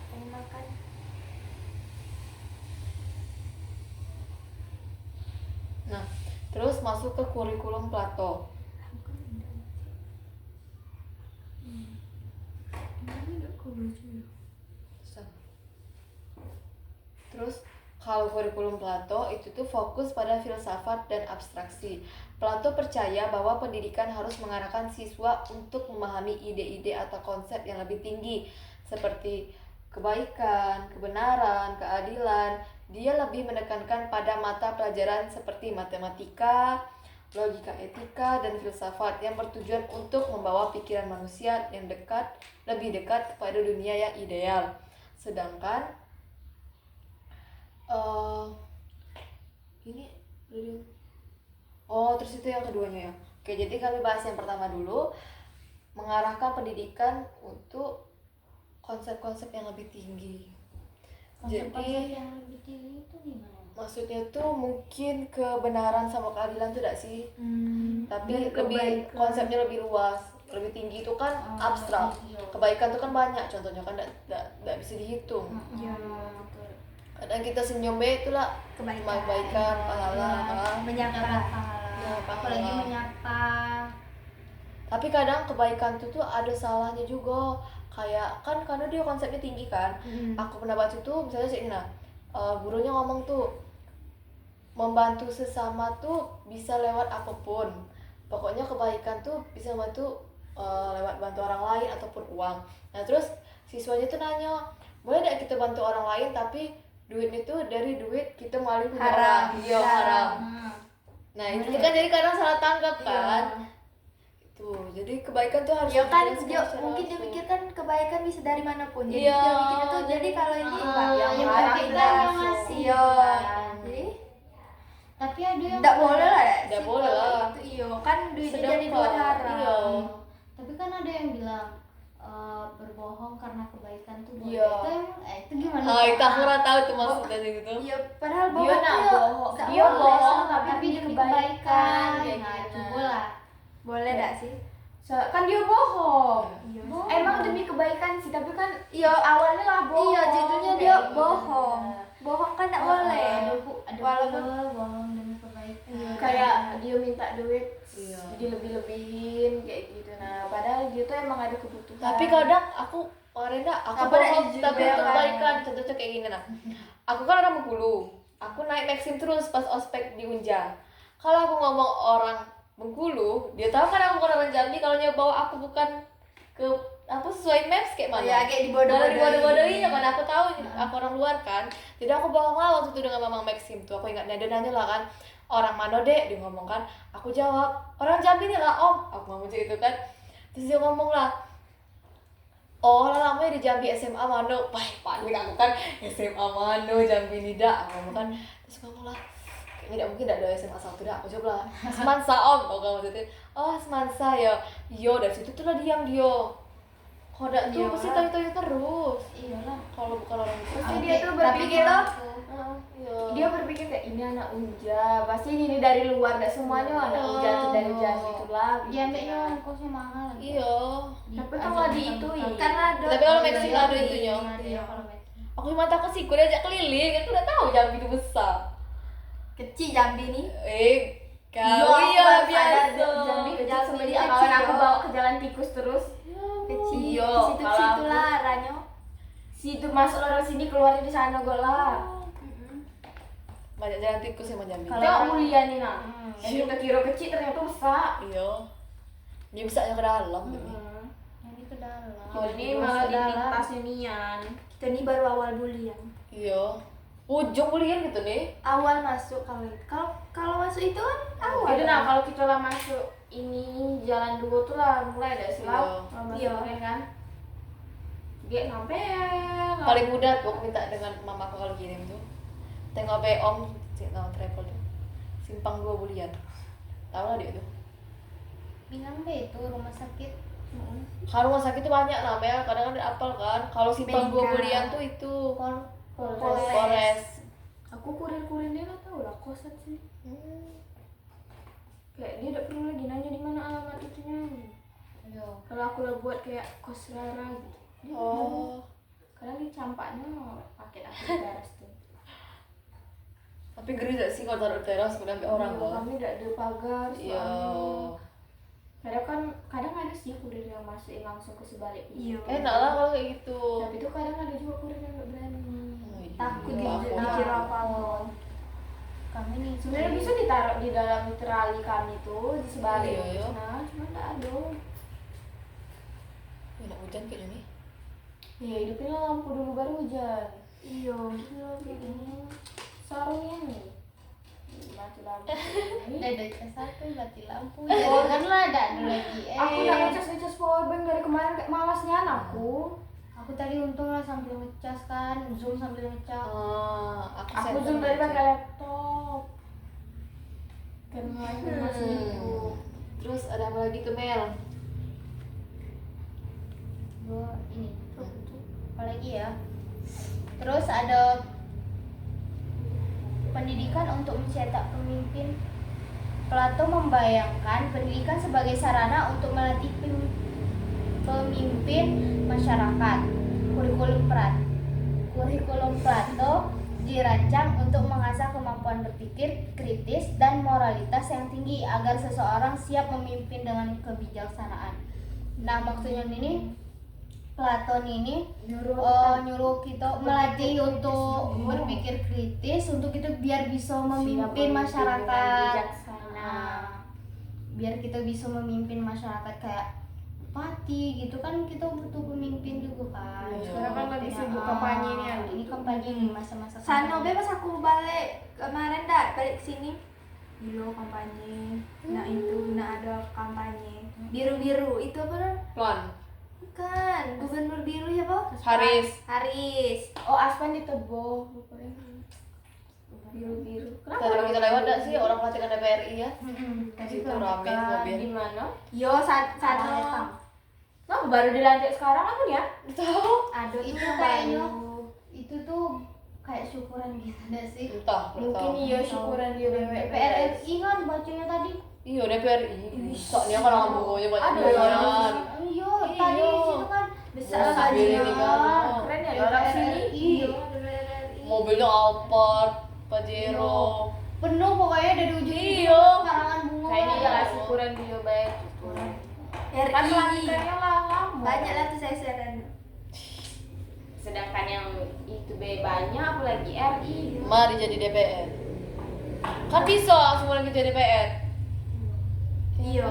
B: pengen makan.
A: Nah, terus masuk ke kurikulum Plato. Terus kalau kurikulum Plato itu tuh fokus pada filsafat dan abstraksi. Plato percaya bahwa pendidikan harus mengarahkan siswa untuk memahami ide-ide atau konsep yang lebih tinggi seperti kebaikan, kebenaran, keadilan. Dia lebih menekankan pada mata pelajaran seperti matematika, logika etika, dan filsafat yang bertujuan untuk membawa pikiran manusia yang lebih dekat kepada dunia yang ideal. Sedangkan terus itu yang keduanya ya. Oke, jadi kami bahas yang pertama dulu, mengarahkan pendidikan untuk konsep-konsep yang lebih tinggi.
D: Konsep-konsep yang lebih tinggi itu gimana?
A: Maksudnya tuh mungkin kebenaran sama keadilan tuh gak sih? Tapi
B: Dan
A: lebih
B: kebaikan.
A: konsepnya lebih luas. Lebih tinggi itu kan abstrak.
D: iya.
A: Kebaikan tuh kan banyak, contohnya kan gak bisa dihitung.
B: Iya.
D: Betul.
A: Kadang kita senyum itulah kebaikan, pahala.
B: Menyapa.
A: Ya,
D: Apalagi
A: pahala.
D: menyapa.
A: Tapi kadang kebaikan tuh ada salahnya juga. Kayak kan karena dia konsepnya tinggi kan. Aku pernah baca tuh misalnya sih gurunya ngomong tuh membantu sesama tuh bisa lewat apapun. Pokoknya kebaikan tuh bisa bantu lewat bantu orang lain ataupun uang. Nah terus siswanya tuh nanya, boleh gak kita bantu orang lain tapi duitnya tuh dari duit kita mengalir ke
B: Haram.
A: orang? Iya, haram. Nah itu tuh kan jadi kadang salah tanggap kan. Tuh, jadi kebaikan tuh harus
B: Ya kan,
A: dijelaskan secara
B: mungkin dia
A: langsung.
B: mikir kan kebaikan bisa dari manapun. Jadi
A: Iya.
B: dia mikirnya tuh jadi kalau ini
D: yang
B: yang
D: penting kan yang
B: langsung.
D: ngasih.
B: Iya.
D: Kan.
B: Jadi
D: Tapi ada yang
B: tidak boleh lah.
A: Nggak
B: sih,
A: boleh
B: kalau
A: lah.
B: Itu iya kan duitnya
A: Sedekah.
B: jadi duit haram.
A: Iya.
D: Tapi kan ada yang bilang berbohong karena kebaikan tuh boleh.
A: Iya.
D: Itu emang itu gimana?
A: Ah, itu aku nggak tahu tuh maksudnya gitu.
B: Iya, padahal
A: Dia nak bohong, dia bohong tapi
D: tapi
A: demi
D: demi
A: kebaikan,
D: kebaikan.
A: kayak
D: Nah,
A: gitu.
D: coba lah.
B: Boleh
C: Ya.
B: enggak sih?
C: Kan dia bohong.
B: Iya.
C: Emang demi kebaikan sih, tapi kan awalnya lah bohong.
B: Iya, judulnya
C: Kayak
B: dia
C: gitu.
B: bohong. Bohong kan enggak boleh.
D: Walaupun
B: Walaupun
D: bohong demi kebaikan.
B: Iya.
C: Kayak dia minta duit
A: Iya.
C: dilebih-lebihin kayak gitu. Nah, padahal dia tuh emang ada kebutuhan.
A: Tapi kadang aku Renda, aku
B: Apa
A: bohong
B: ada
A: tapi
B: juga
A: untuk
B: kan?
A: kebaikan. Contohnya kayak gini nah. Aku kan orang Bengkulu. Aku naik Maxim terus pas ospek di Unja. Kalau aku ngomong orang Bengkulu, dia tahu kan aku bukan orang Jambi. Kalau dia bawa aku bukan ke apa sesuai maps kayak mana?
B: Ya, kayak
A: Malah
B: dibodoh-bodohin.
A: dibodoh-bodohin ya kan. Aku tahu aku orang luar kan. Jadi aku bohong lah waktu itu dengan Mamang Maxim tuh. Aku ingat dia nanya lah kan, orang mana dek? Dia ngomong kan. Aku jawab, orang Jambi nih lah om. Aku ngomong gitu kan. Terus dia ngomong lah, oh lamanya di Jambi SMA Mano. Wah panik aku kan, SMA Mano Jambi Nida. Aku ngomong kan. Terus ngomong lah, kayaknya tidak mungkin ada SMA 1 dah. Aku coba lah, Semansa om. Aku ngomong gitu. Oh Semansa ya. Yo dari situ tuh lah diam dia. Kodak tuh
B: Iya.
A: pasti tanya-tanya terus.
D: Iyalah.
A: Kalau bukan orang itu.
C: Pasti dia tuh
B: Tapi
C: berpikir
B: kita
A: Iya.
C: dia berpikir kayak ini anak Unja, pasti ini dari luar, gak semuanya anak Unja tuh dari Jambi itulah.
D: Dia ambilnya ongkosnya mahal lagi.
A: Iya.
C: Tapi kalau diituin,
B: karena ada
A: Tapi kalau Maxim ada itunya.
D: Iya, kalau Maxim.
A: Aku cuma takut sih, gue diajak keliling, aku udah tahu Jambi itu besar.
B: kecil Jambi nih.
A: Kau iya
B: baru sadar
A: biasa.
C: Jambi kecil
B: Jambi
C: semenjak
B: kecil
C: kawan aku
B: dong.
C: bawa ke jalan tikus terus.
B: Kecil.
C: Iya,
B: Situ
C: kalau
B: situ
C: aku-
B: lah ranyo.
C: Situ masuk lorong sini keluar di sana gue lah.
A: Banyak jalan tikus emang Jambi.
B: Kalau-
C: Tengok mulia nih nah.
B: Hmm.
C: Yang kita kira kecil ternyata besar.
A: Iya. Dia bisa ke dalam.
D: Yang itu dalam.
C: Oh, ini malah di tasnya Nian.
B: Kita nih baru awal bulian.
A: Iya. Ujung bulian gitu nih.
B: Awal masuk kalau kalau masuk itu kan awal.
C: Jadi nah kalau kita lah masuk ini jalan dua tuh lah mulai ada
A: Iya.
C: silau, masuk
B: Iya.
C: kan. Dia sampai
A: Paling mudah tuh aku minta dengan mama aku kalau kirim tuh. Tengok be om, travel tuh. Simpang 2 bulian. Tahu lah dia tuh.
D: Bilang deh itu rumah sakit.
A: Kalau rumah sakit tuh banyak namanya, kadang kan apal kan. Kalau simpang 2
B: Medika.
A: bulian tuh itu
C: Polres.
A: Polres.
C: Aku kurir-kurir dia lah tahu lah kosan sih. Kayak dia tidak perlu lagi nanya di mana alamat itunya.
D: Iya.
C: Kalau aku lah buat kayak kos Rara gitu. Dia
A: Oh.
C: kadang dia campaknya pakai aku teras tuh.
A: Tapi ngeri gak sih kalau taruh di teras udah sampai orang
C: Iya,
A: loh.
C: kami tidak ada pagar
A: Iya.
C: soalnya. Kadang ada sih kurir yang masukin langsung ke sebalik.
B: Iya.
A: Enak lah kalau kayak gitu.
C: Tapi tuh kadang ada juga kurir yang nggak berani.
A: Oh, iya.
B: Takut
A: Iya,
B: gitu
A: aku-
B: dikira apa-apa.
D: Kami nih
C: Sebenarnya bisa ditaruh di dalam trali kami tuh di sebalik.
A: Iya, iya.
C: Nah, cuma nggak ada.
A: Enak hujan kayaknya nih.
C: Ya hidupin lampu dulu baru hujan.
B: Iya.
C: Iya, kayak gini. Sarungnya nih. Mati lampu.
D: ada cas satu mati lampu. Jadi kan lah ada lagi.
C: Aku udah ngecas powerbank dari kemarin kayak malasnya anakku.
D: Aku tadi untung lah sambil ngecas kan, zoom sambil ngecas.
C: Aku zoom dari pakai laptop. Karena masih itu.
A: Terus ada apa lagi tuh Mel?
D: Dua ini. Apalagi ya. Terus ada pendidikan untuk mencetak pemimpin. Plato membayangkan pendidikan sebagai sarana untuk melatih pemimpin masyarakat. Kurikulum Plato dirancang untuk mengasah kemampuan berpikir kritis dan moralitas yang tinggi agar seseorang siap memimpin dengan kebijaksanaan. Nah, maksudnya ini Platon ini nyuruh kita melatih untuk berpikir kritis untuk kita biar bisa memimpin masyarakat. Nah, biar kita bisa memimpin masyarakat kayak bupati gitu kan, kita butuh pemimpin juga kan.
A: Iya.
C: Sekarang kan lagi sibuk
D: Nah,
C: kampanye ini ya.
D: ini kampanye nih, masa-masa
B: Sano
D: kampanye.
B: bebas aku balik kemarin dah balik sini. Iya kampanye. Nah itu nah ada kampanye. Biru-biru itu apa dah?
A: Plan.
B: Bukan, gubernur biru ya, Pak?
A: Haris.
B: Haris.
C: Oh, Aspen ditebo. Biru-biru.
A: Tadi kita lewat gak sih orang pelantikan DPRI ya?
D: Tadi
A: Situ rame mobil.
C: Di mana?
B: Yo Sano.
C: Nah, baru dilantik sekarang apa nih ya?
A: Tahu?
B: Ada
D: Itu
B: yang
D: kayaknya
B: baru.
D: itu tuh kayak syukuran gitu gak sih?
A: Entah, belum
C: Mungkin
A: tahu.
C: iya syukuran dia
D: DPR RI kan bacanya tadi.
A: Iya, DPRI. Soalnya kalau ngambilnya banyak
C: Ada
A: banyak.
D: Iya, tadi
A: Iya.
D: situ kan besar
A: Oh,
D: sekali.
A: sendiri nih kan.
C: Keren ya orang sini.
B: Iya, DPRI.
A: Mobilnya Alphard, Pajero.
D: Penuh pokoknya dari ujung
A: Iya.
D: karangan bunga.
C: Kayaknya ya kasih kurang video baik gitu. Kan
B: RI.
C: lancarnya lah lama.
B: Banyak lah tuh saya share.
C: Sedangkan yang itu banyak apalagi RI.
A: Mari jadi DPR. Kan bisa semua lagi jadi DPR.
B: Iya.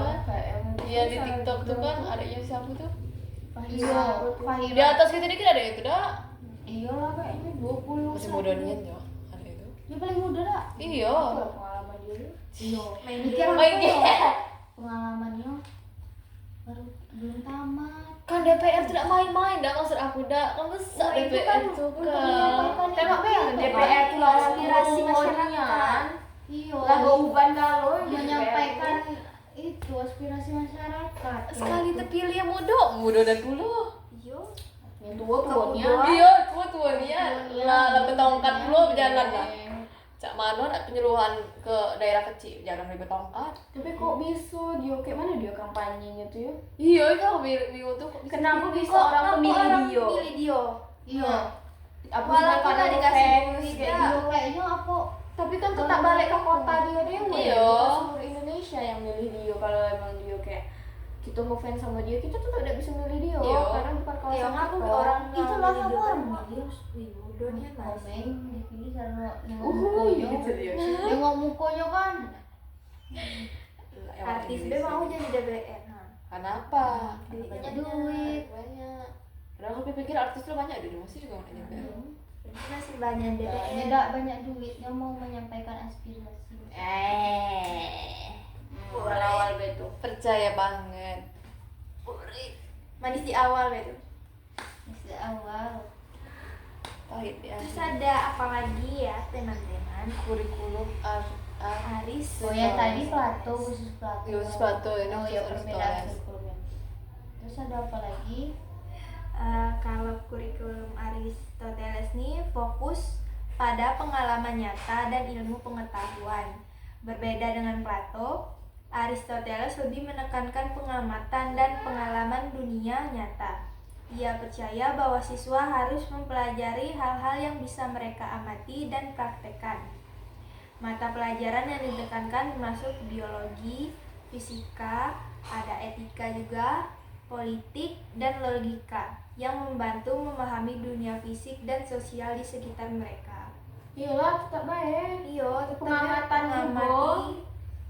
A: Iya di TikTok tuh kan adanya siapa tuh?
D: Iya,
A: Di atas kita dikit ada itu dah.
C: Iya lah kayaknya 20.
A: Masih muda nian ya. Ada itu.
D: Dia paling muda dah.
A: Iya.
C: Itulah pengalaman dia.
D: Iya.
B: Main
D: Mikir
B: game.
A: Main
D: apa ya?
A: game.
D: Pengalamannya baru belum tamat.
A: Kan DPR tidak main-main, dah maksud aku dah. Kan besar
D: Wah, itu
A: DPR
D: kan
A: itu
D: untuk
A: kan.
D: menyampaikan
C: Tengok
D: itu
C: yang
D: kan.
C: DPR itu lah
B: Aspirasi masyarakat.
D: Iya.
C: Lagu uban kalau
D: menyampaikan itu aspirasi masyarakat.
A: Sekali terpilih yang muda dan dulu.
B: Iya.
C: yang tua-tuanya.
A: Iya, tua-tuanya. Lah, betongkat dulu berjalan lah. Cak Mano nak penyuluhan ke daerah kecil, jangan lebih betongkat.
C: Tapi kok bisa dia kayak mana dia kampanyenya tuh ya?
A: Iya, itu aku bingung tuh.
C: Kenapa bisa
B: Kok
C: orang pemilih
B: orang
C: dia?
B: Pilih dia.
D: Iya.
C: Apa
B: Walaupun
C: karena
B: nggak dikasih
C: fans
B: duit,
C: kayak
B: ya.
C: gitu?
D: Iya, kayaknya apa?
C: Tapi kan tetap balik ke kota dia dewe.
A: Iya.
C: Bukan seluruh Indonesia yang milih dia kalau emang dia kayak kita mau fans sama dia, kita tetap tidak bisa milih dia
A: Iya.
C: karena bukan kawasan
B: Iya, aku
C: kita.
B: orang
D: Itulah
B: milih
D: aku
B: dia
D: orang
B: kan.
D: milih.
B: Wih, bodohnya lah.
D: Komeng dipilih karena nengok
A: gitu
D: mukonya.
A: dia.
D: Nengok mukonya kan.
B: Artis B mau jadi DPR. Nah,
A: Kenapa?
B: Duitnya
A: Banyak
B: banyak.
A: banyak. Padahal aku pikir artis tuh banyak di masih juga mau DPR.
B: Berarti masih banyak DPR.
D: Tidak banyak duit yang mau menyampaikan aspirasi.
C: Awal betul.
A: Percaya banget.
B: Manis di awal gitu.
D: Dari awal.
A: Pahit ya.
B: Terus ada apa lagi ya teman-teman?
A: Kurikulum
B: Aris.
D: Oh ya tadi Plato khusus Plato.
A: Iya, khusus Plato, ini
D: Oh
A: khusus
D: ya perbedaan
A: Aristoteles.
D: kurikulumnya. Terus ada apa lagi?
B: Kalau kurikulum Aristoteles nih fokus pada pengalaman nyata dan ilmu pengetahuan. Berbeda dengan Plato, Aristoteles lebih menekankan pengamatan dan pengalaman dunia nyata. Ia percaya bahwa siswa harus mempelajari hal-hal yang bisa mereka amati dan praktekkan. Mata pelajaran yang ditekankan termasuk biologi, fisika, ada etika juga, politik, dan logika yang membantu memahami dunia fisik dan sosial di sekitar mereka.
C: Iyalah tetap baik.
B: Iya, tetap
C: Pengamatan
B: mengamati.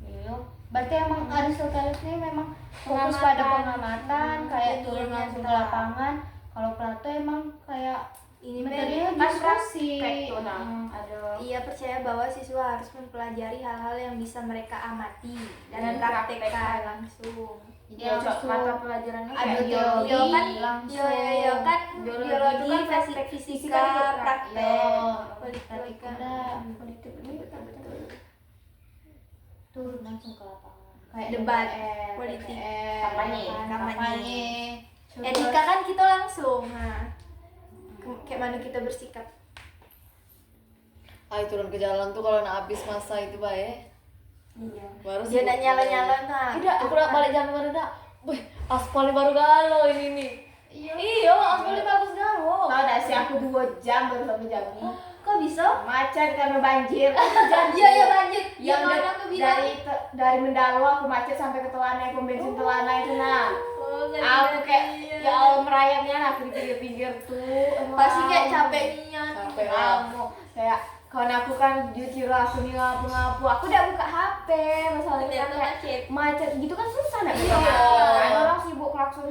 D: Iya. Berarti emang Aristoteles ini memang fokus pada pengamatan, kayak turun langsung ke lapangan. Kalau Plato emang kayak
B: Ini
D: materinya
C: Kan
D: diskusi.
C: praktek tuh nah. Ada
B: ia percaya bahwa siswa harus mempelajari hal-hal yang bisa mereka amati dan
C: Dan
B: praktekkan
C: praktekkan.
B: langsung.
D: Jadi
C: ya,
D: langsung
C: mata pelajarannya
D: ada
C: kayak
D: teori
B: Iya kan,
D: langsung.
B: iya kan
C: Biologi
B: biologi,
C: kan
B: fisika,
C: praktek,
B: fisika,
C: fisika juga
B: praktek,
D: praktek.
B: politik kan.
C: politik ini betul.
D: Turun langsung ke lapangan. Kayak
B: Debat,
D: DPR,
B: politik,
D: DPR,
C: kampanye.
B: kampanye. Etika kan kita langsung, nah kayak mana kita bersikap.
A: Turun ke jalan tuh kalau nak habis masa itu baik.
B: Iya.
A: Baru
B: Dia nak nyala-nyala nah.
A: Tidak, aku nak balik jam baru dah. Wih, aspalnya baru galau ini nih. Iya, aspalnya bagus galau.
C: Tahu dah sih aku 2 jam baru sampai jam ini.
B: Kok bisa?
C: Macet karena banjir.
B: Iya ya banjir.
C: Yang
B: Yang mana aku bilang?
C: dari Mendalo aku macet sampai ke Telana, pom bensin Telana itu nah.
B: Oh,
C: Aku kayak ya Allah merayapnya nah, aku di pinggir-pinggir tuh. Emang
B: pasti kayak
C: aku.
B: capek nian.
A: Capek lah.
C: Kamu kayak kawan aku kan dikira aku nih ngapu-ngapu. Aku udah buka HP, masalahnya kan
B: Ternyata
C: kayak
B: macet.
C: macet gitu kan susah nak
A: Iya.
C: kan orang sibuk klakson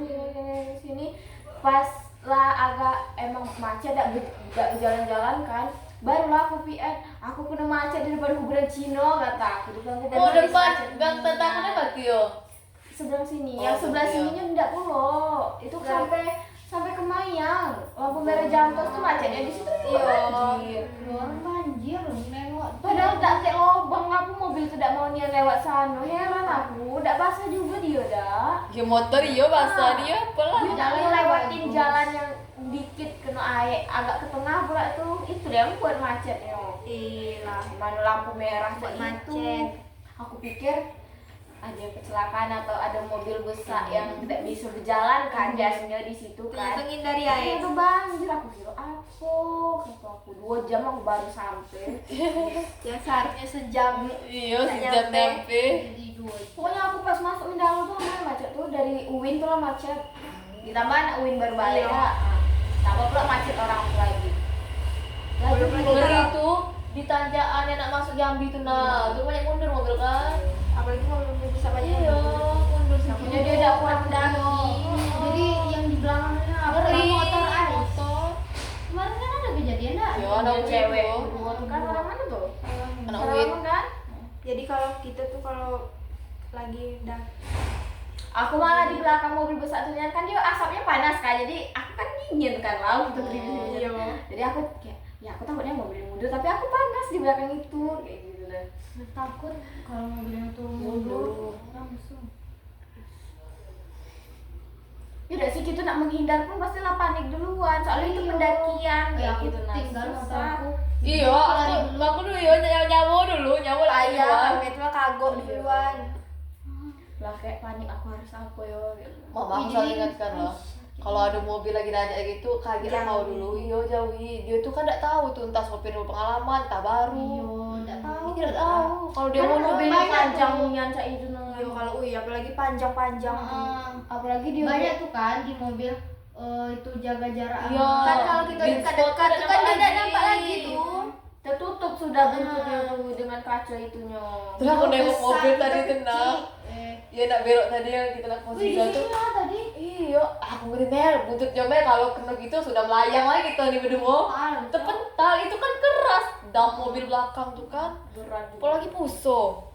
C: sini pas lah agak emang macet gak berjalan-jalan kan barulah aku PR aku kena macet daripada kuburan Cino kata aku depan
A: Oh, depan gang tetapannya berarti yo.
C: sebelah sini
A: Oh,
C: yang sebelah
A: iya.
C: sininya enggak pulau itu sampai ke Mayang lampu merah Jantos tuh macetnya di situ
B: Iya.
C: banjir
D: orang banjir nengok.
C: padahal tak kayak lobang aku mobil tidak mau niat lewat sana heran aku tidak basah juga dia dah
A: Ya motor iya basah dia apalah.
C: dia
D: Jalan
C: mau lewatin
D: bagus.
C: jalan yang dikit kena air agak ke tengah pula tuh itu dia yang buat macetnya
B: Iya.
C: mana lampu merah
B: Buat
C: kayak
B: macet.
C: itu aku pikir ada kecelakaan atau ada mobil besar yang tidak bisa berjalan kan biasanya di situ kan.
B: Ternyata ngindari air.
C: Itu banjir, aku kira apa? Kata aku 2 jam aku baru sampai.
B: Yang seharusnya sejam.
A: Iya,
B: Tak
A: sejam nyampe.
D: Jadi 2 jam.
C: Pokoknya aku pas masuk Mindalo tuh macet tuh dari UIN tuh lah macet. Ditambah anak UIN baru balik.
B: Iya.
C: Tambah pula macet orang lagi.
A: Belum
B: lagi
A: ngeri
B: kalau-
A: itu di tanjakan yang nak masuk Jambi tuh nah, itu banyak mundur mobil kan.
B: Apalagi kalau belum bisa banyak.
A: Iya, mundur
C: Takutnya dia ada kurang mendaki.
D: Jadi yang di belakangnya apa
A: Ngeri.
D: motor ada.
A: Motor.
D: Kemarin kan ada kejadian enggak?
A: Iya, ada
C: Ada cewek
A: itu.
C: berdua tuh kan orang mana tuh?
A: Anak
C: Orang
A: UIN.
C: mana kan?
B: Jadi kalau kita tuh kalau lagi udah
C: Aku malah di belakang mobil besar tuh kan dia asapnya panas kan, jadi aku kan dingin kan lalu gitu
B: Iya.
C: Jadi aku kayak ya aku takutnya mobil mundur tapi aku panas di belakang itu kayak gitu deh.
D: Takut kalau mobilnya tuh
A: Mundur.
D: langsung.
C: Ya udah sih gitu nak menghindar pun pastilah panik duluan soalnya itu pendakian
D: Ya
C: kayak
D: aku
C: gitu nah
D: tinggal
C: susah.
D: motorku.
A: Iya, aku dulu ya nyawa dulu, nyawa lah
B: ayah
A: duluan.
B: kalau itu mah kagok duluan.
C: Lah kayak panik aku harus apa ya gitu.
A: Mama aku selalu ingatkan loh. Kalau ada mobil lagi nanya gitu, kaget lah mau dulu. Iya jauhi. Dia tuh kan tidak tahu tuh entah sopir dulu pengalaman, entah baru.
D: Enggak tahu.
A: Dia tidak tahu. Kalau dia
C: Kan
A: mau
C: mobilnya
A: banyak
C: panjang
A: tuh.
C: nyanca itu nah.
B: Iya kalau apalagi panjang-panjang.
C: Apalagi dia
D: Banyak tuh kan di mobil itu jaga jarak
A: Iya.
D: aman.
B: Kan kalau kita
A: Blind
B: dekat-dekat
A: spot
B: tuh kan
A: nampak
B: tidak nampak lagi tuh.
C: tertutup sudah buntutnya tuh dengan kaca itunya.
A: Terus aku nengok mobil
B: Besar,
A: tadi
B: itu
A: tenang. Ya nak belok tadi yang kita nak
C: Wih, di
A: posisi
C: sini
A: tuh.
C: lah tadi.
A: Iya, aku ngeri Mel, buntutnya Mel kalau kena gitu sudah melayang lagi tuh nih berdua. Terpental, itu kan keras. Dam mobil belakang tuh kan.
C: Berat.
A: Apalagi puso.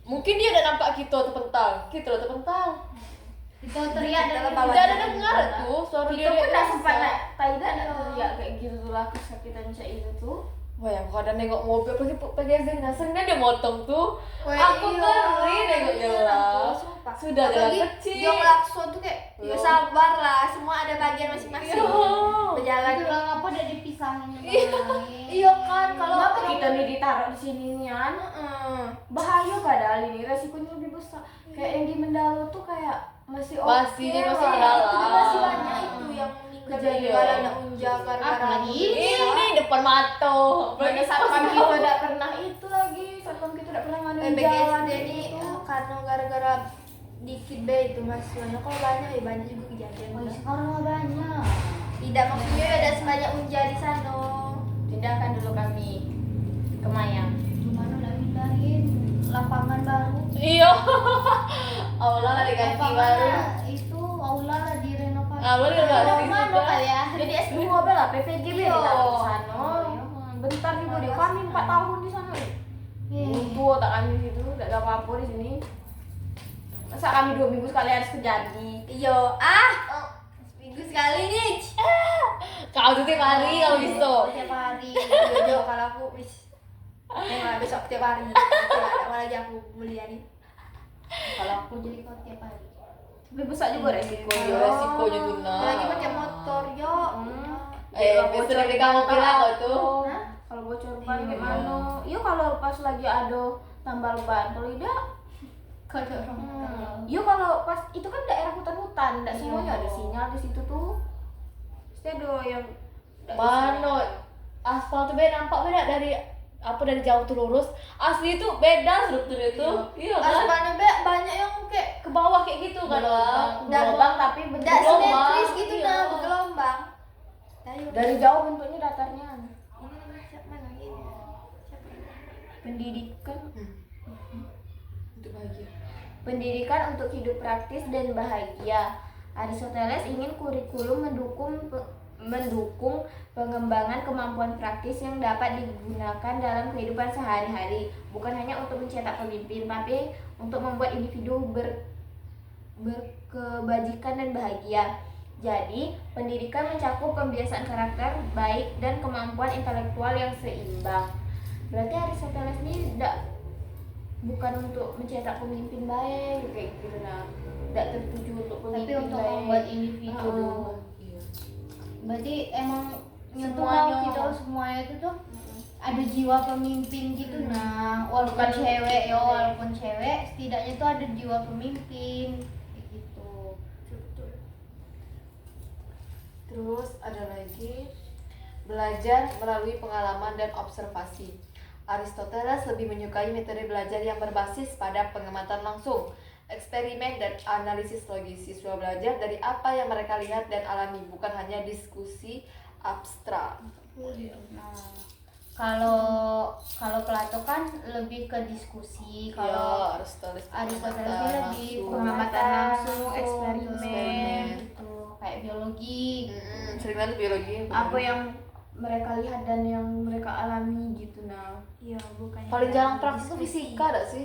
A: Mungkin dia udah nampak kita terpental. Kita udah terpental.
D: Kita teriak
B: Kita
D: dari
B: bawah.
A: Tidak ada dengar tuh suara
C: Kita
A: dia.
C: pun
A: dia
C: tak
A: bisa.
C: sempat nak Taida nak teriak kayak gitu tuh lah kesakitan cak itu tuh.
A: Wah, aku kadang nengok mobil pagi Zena sering dia motong tuh.
B: Wah,
A: Aku
B: iya.
A: ngeri nengoknya lah.
B: Sumpah.
A: Sudah jalan
B: Apalagi
A: kecil.
B: Dia ngelakson tuh kayak ya
A: Iya.
B: sabar lah, semua ada bagian masing-masing.
A: Iya.
B: Berjalan.
D: itu lah apa udah dipisahin sama lain.
A: Iya kan, kalau
C: Kenapa kita nih ditaruh di sini nian? Bahaya padahal ini resikonya lebih besar. Kayak yang di Mendalo tuh kayak masih
A: Masih,
C: oke
A: masih
C: lah.
A: dalam.
B: Itu masih banyak itu yang meninggal
A: Kejadian.
B: gara anak unja gara-gara
D: Apalagi
A: ini depan mata.
C: Banyak satpam kita tidak pernah itu lagi, satpam kita tidak pernah ngadain jalan
B: BGSD ini
C: gitu.
B: karena gara-gara dikit be itu mahasiswanya kalau banyak ya banyak juga kejadian.
D: Oh, sekarang mah banyak.
B: Tidak maksudnya ada sebanyak unja di sana.
C: Tindakan dulu kami ke Mayang.
D: Gimana udah pindahin lapangan baru.
A: Iya. Aula lah diganti baru.
D: Lapangannya itu aula lah direnovasi.
A: Aula direnovasi
C: Mana
A: juga.
C: kali ya? Jadi S2 lah PPGB
B: Iya.
C: ditaruh di sana. Bentar juga dia kami 4 tahun di sana. Tua tak kami situ, tidak ada apa-apa di sini. Masa kami 2 minggu sekali harus kejadi.
B: Iya, seminggu sekali nih.
A: Kau tuh tiap hari kalau bisa.
B: Tiap hari. Jojo kalau aku wis. Memang besok tiap hari. Tidak ada lagi aku mulia nih.
D: Kalau aku jadi kau tiap hari.
C: Lebih besar juga resiko.
A: Iya, resikonya tuh nah.
B: Lagi pakai motor, yo.
A: Biasa dari kamu bilang kau tuh.
B: Hah?
C: Kalau bocor ban
B: Iya.
C: gimana? Iya kalau pas lagi ada tambal ban, kalau tidak
D: Kalau orang
C: Iya kalau pas itu kan daerah hutan-hutan, tidak
B: Iya.
C: semuanya ada sinyal di situ tuh. Pasti ada yang nggak ada
A: Mana
C: sinyal.
A: aspal tuh beda nampak beda dari dari jauh tuh lurus. Asli itu beda strukturnya tuh. Iya kan?
B: Aspalnya banyak yang kayak
A: Ke bawah kayak gitu kan lah.
C: Bergelombang tapi
B: tidak
C: bergelombang.
B: simetris gitu
A: Iya.
B: nah, bergelombang.
C: Dari jauh bentuknya datarnya.
B: Ini siapa mana ini? Siapa ini?
C: Pendidikan
A: Untuk bahagia.
C: Pendidikan untuk hidup praktis dan bahagia. Aristoteles ingin kurikulum mendukung pengembangan kemampuan praktis yang dapat digunakan dalam kehidupan sehari-hari, bukan hanya untuk mencetak pemimpin, tapi untuk membuat individu berkebajikan dan bahagia. Jadi, pendidikan mencakup pembiasaan karakter baik dan kemampuan intelektual yang seimbang. Berarti Aristoteles ini bukan untuk mencetak pemimpin baik kayak gitu nah, tidak tertuju untuk
D: tapi
C: pemimpin
D: untuk
C: baik.
D: membuat individu
C: Oh.
D: dulu.
A: Iya.
D: Berarti emang
C: Semuanya.
D: semuanya kita semuanya itu tuh ada jiwa pemimpin gitu. Nah, walaupun cewek setidaknya tuh ada jiwa pemimpin kayak gitu.
A: Terus ada lagi belajar melalui pengalaman dan observasi. Aristoteles lebih menyukai metode belajar yang berbasis pada pengamatan langsung, eksperimen dan analisis logis. Siswa belajar dari apa yang mereka lihat dan alami, bukan hanya diskusi abstrak.
D: Nah, kalau Plato kan lebih ke diskusi, kalau
A: Aristoteles
D: Aristoteles ini lebih
C: pengamatan langsung,
D: eksperimen
A: eksperimen.
D: gitu, kayak biologi.
A: Sering banget biologi.
C: Apa yang mereka lihat dan yang mereka alami gitu. Nah,
B: Iya, bukannya
A: paling jarang
B: dari
A: praktek tuh
B: diskusi.
A: fisika ada sih?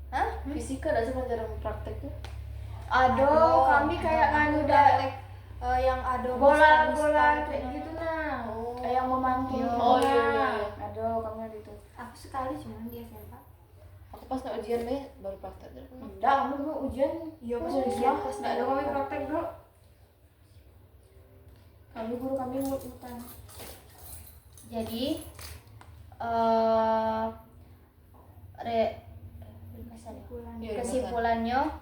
B: Hah?
A: Fisika ada sih paling jarang prakteknya.
C: aduh, kami kayak nganu dah
B: Yang ada
C: bola-bola kayak gitu nah.
A: Oh.
C: Kayak yang memantul.
A: Oh, iya, iya.
C: Aduh, kami ada itu.
B: Aku sekali cuman di SMA.
A: Aku pas nak ujian deh baru praktek.
C: Enggak, kami dulu ujian.
B: Iya, pas
C: Oh,
B: ujian, pas
C: enggak ada kami praktek dulu. Kami guru kami mut-mutan.
D: Jadi
A: Iya,
D: kesimpulannya,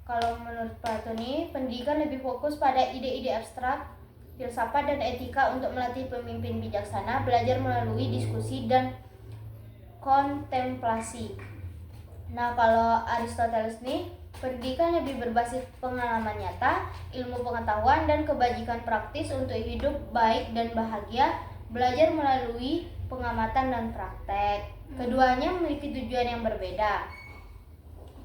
D: kalau menurut Plato nih, pendidikan lebih fokus pada ide-ide abstrak, filsafat dan etika untuk melatih pemimpin bijaksana, belajar melalui diskusi dan kontemplasi. Nah, kalau Aristoteles nih, pendidikan lebih berbasis pengalaman nyata, ilmu pengetahuan dan kebajikan praktis untuk hidup baik dan bahagia, belajar melalui pengamatan dan praktek. Keduanya memiliki tujuan yang berbeda.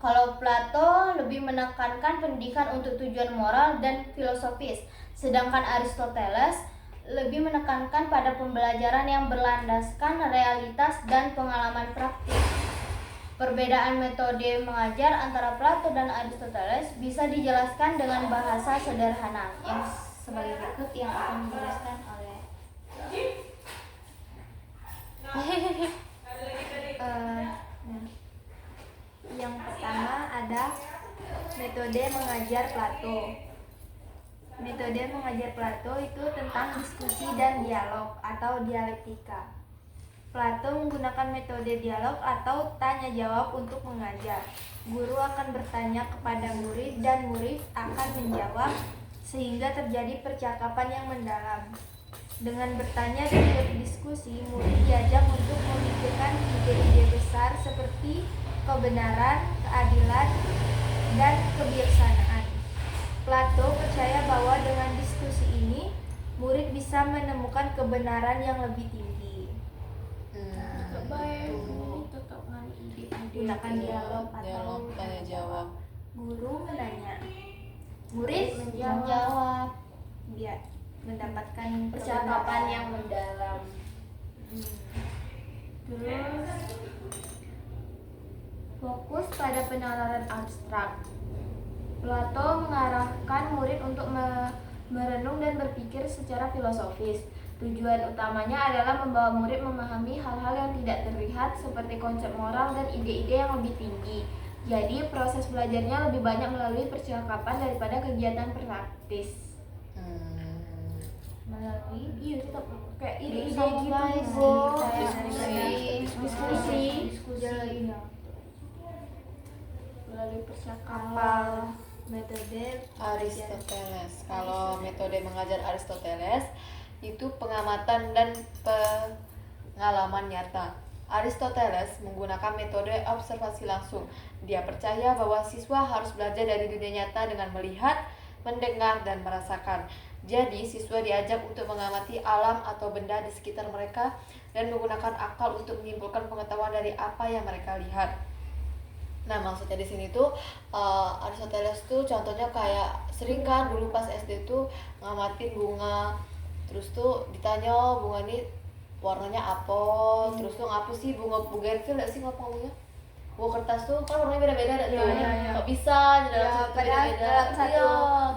D: Kalau Plato lebih menekankan pendidikan untuk tujuan moral dan filosofis, sedangkan Aristoteles lebih menekankan pada pembelajaran yang berlandaskan realitas dan pengalaman praktis. Perbedaan metode mengajar antara Plato dan Aristoteles bisa dijelaskan dengan bahasa sederhana yang sebagai berikut yang akan dijelaskan oleh
B: Yang pertama ada metode mengajar Plato. Metode mengajar Plato itu tentang diskusi dan dialog atau dialektika. Plato menggunakan metode dialog atau tanya jawab untuk mengajar. Guru akan bertanya kepada murid dan murid akan menjawab sehingga terjadi percakapan yang mendalam. Dengan bertanya dan berdiskusi, murid diajak untuk memikirkan ide-ide besar seperti kebenaran, keadilan, dan kebijaksanaan. Plato percaya bahwa dengan diskusi ini, murid bisa menemukan kebenaran yang lebih tinggi.
C: Tetap nganu ide-ide.
B: Gunakan dialog
A: Dialog,
B: atau
A: tanya jawab.
B: guru menanya, murid
D: menjawab.
B: biar mendapatkan
C: Percakapan yang mendalam.
B: Terus
C: Fokus pada penalaran abstrak. Plato mengarahkan murid untuk merenung dan berpikir secara filosofis. Tujuan utamanya adalah membawa murid memahami hal-hal yang tidak terlihat seperti konsep moral dan ide-ide yang lebih tinggi. Jadi proses belajarnya lebih banyak melalui percakapan daripada kegiatan praktis.
D: Melalui
C: Tetap kayak ide-ide
D: sama
C: gitu,
D: guys,
C: Bu.
D: kayak
C: Diskusi.
D: diskusi.
C: Melalui percakapan.
B: kalau metode
A: Aristoteles. Kalau metode mengajar Aristoteles itu pengamatan dan pengalaman nyata. Aristoteles menggunakan metode observasi langsung. Dia percaya bahwa siswa harus belajar dari dunia nyata dengan melihat, mendengar, dan merasakan. Jadi, siswa diajak untuk mengamati alam atau benda di sekitar mereka dan menggunakan akal untuk menyimpulkan pengetahuan dari apa yang mereka lihat. Nah, maksudnya di sini tuh Aristoteles tuh contohnya kayak sering kan dulu pas SD tuh ngamatin bunga, terus tuh ditanya bunga ini warnanya apa, terus tuh ngapa sih bunga bougainville gak sih ngomongnya? Bunga kertas tuh kan warnanya beda-beda ada tuh. Kok bisa dalam satu
B: padahal
A: beda-beda?
B: dalam satu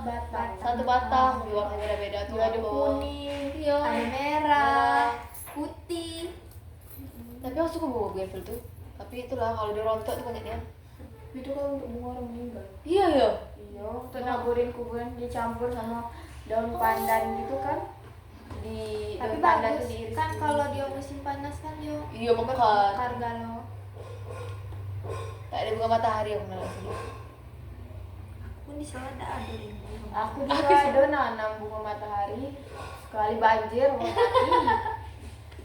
C: batang.
A: Satu batang warnanya beda-beda tuh
C: Ada
A: apa?
C: kuning.
A: Iya.
B: ada merah, putih.
A: Tapi aku suka bunga bougainville tuh. Tapi itulah kalau di rontok tuh banyaknya.
C: Itu kan untuk bunga orang meninggal.
A: Iya ya.
C: Iya, untuk naburin kuburan dicampur sama daun pandan gitu kan.
A: di
B: Tapi
A: daun pandan
B: bagus
A: tuh diiris
B: kan
A: dulu.
B: kalau dia musim panas kan dia
A: Iya, mekar.
B: mekar galau.
A: Tak ada bunga matahari aku nanam sini.
B: Pun di sana ada ini.
C: Aku juga ada nanam bunga matahari. Sekali banjir mau mati.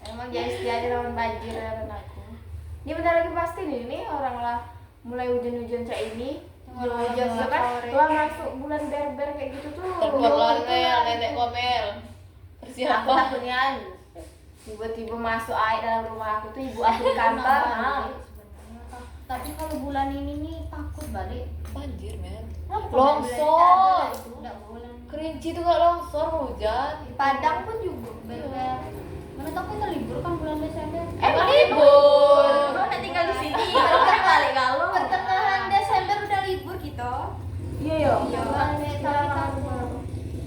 C: Emang jadi setia aja lawan banjir ya aku. Ini bentar lagi pasti nih, ini orang lah mulai hujan-hujan kayak ini. Hujan
B: Mulai
C: kan,
B: sore.
C: lah masuk bulan ber-ber kayak gitu tuh.
A: Telepon Mel, nenek komel.
C: Aku
A: Persiapan.
C: takutnya tiba-tiba masuk air dalam rumah aku tuh, ibu aku di kantor. Nah.
D: Tapi kalau bulan ini nih takut balik.
A: Banjir, men.
B: Kenapa
A: Longsor.
D: Udah bulan.
A: Kerinci tuh gak longsor, hujan.
B: Di Padang pun juga.
D: Ber-ber. Mana tahu kita libur kan bulan Desember.
A: Emang libur.
C: Lo udah tinggal di sini, kan balik kalau.
B: Pertengahan Desember udah libur gitu.
C: Iya ya.
B: Iya.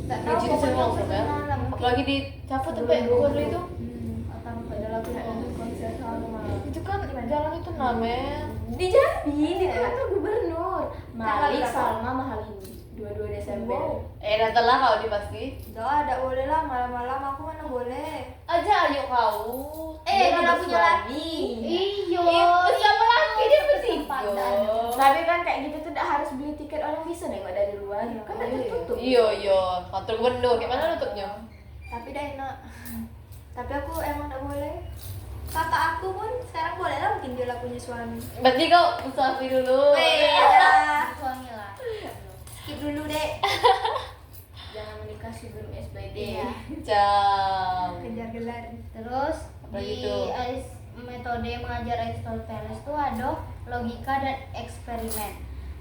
A: Kerinci tuh sering longsor, Mel. Apalagi di Cafut sampai Bogor dulu itu.
C: Atau padahal aku mau konser sama.
A: Itu kan jalan itu namanya.
C: Di Jambi, di kantor gubernur.
B: Tanggal
C: Malik
B: berapa?
C: Salma Mahal Hindi 22 Desember.
B: Wow.
A: Datang lah kalau di pasti.
B: Udah ada boleh lah malam-malam aku mana boleh.
A: Aja ayo kau.
C: Dia
B: kalau
C: udah
B: punya laki.
D: Iyo.
A: Siapa lagi dia bertiga.
C: Tapi kan kayak gitu tuh tidak harus beli tiket, orang bisa nengok dari luar. Kan udah tertutup.
A: Iya, kantor gubernur. Gimana nutupnya?
B: Tapi dah enak. Tapi aku emang gak boleh. Kakak aku pun sekarang boleh lah, mungkin dia lah punya suami.
A: Berarti kau musafir dulu.
B: Beda.
D: Suami lah.
B: Skip dulu dek.
C: Jangan menikah sebelum SPD.
B: Iya.
A: Jam.
B: Kejar gelar.
D: Terus
A: Apa
D: di
A: gitu?
D: metode mengajar Aristoteles itu ada logika dan eksperimen.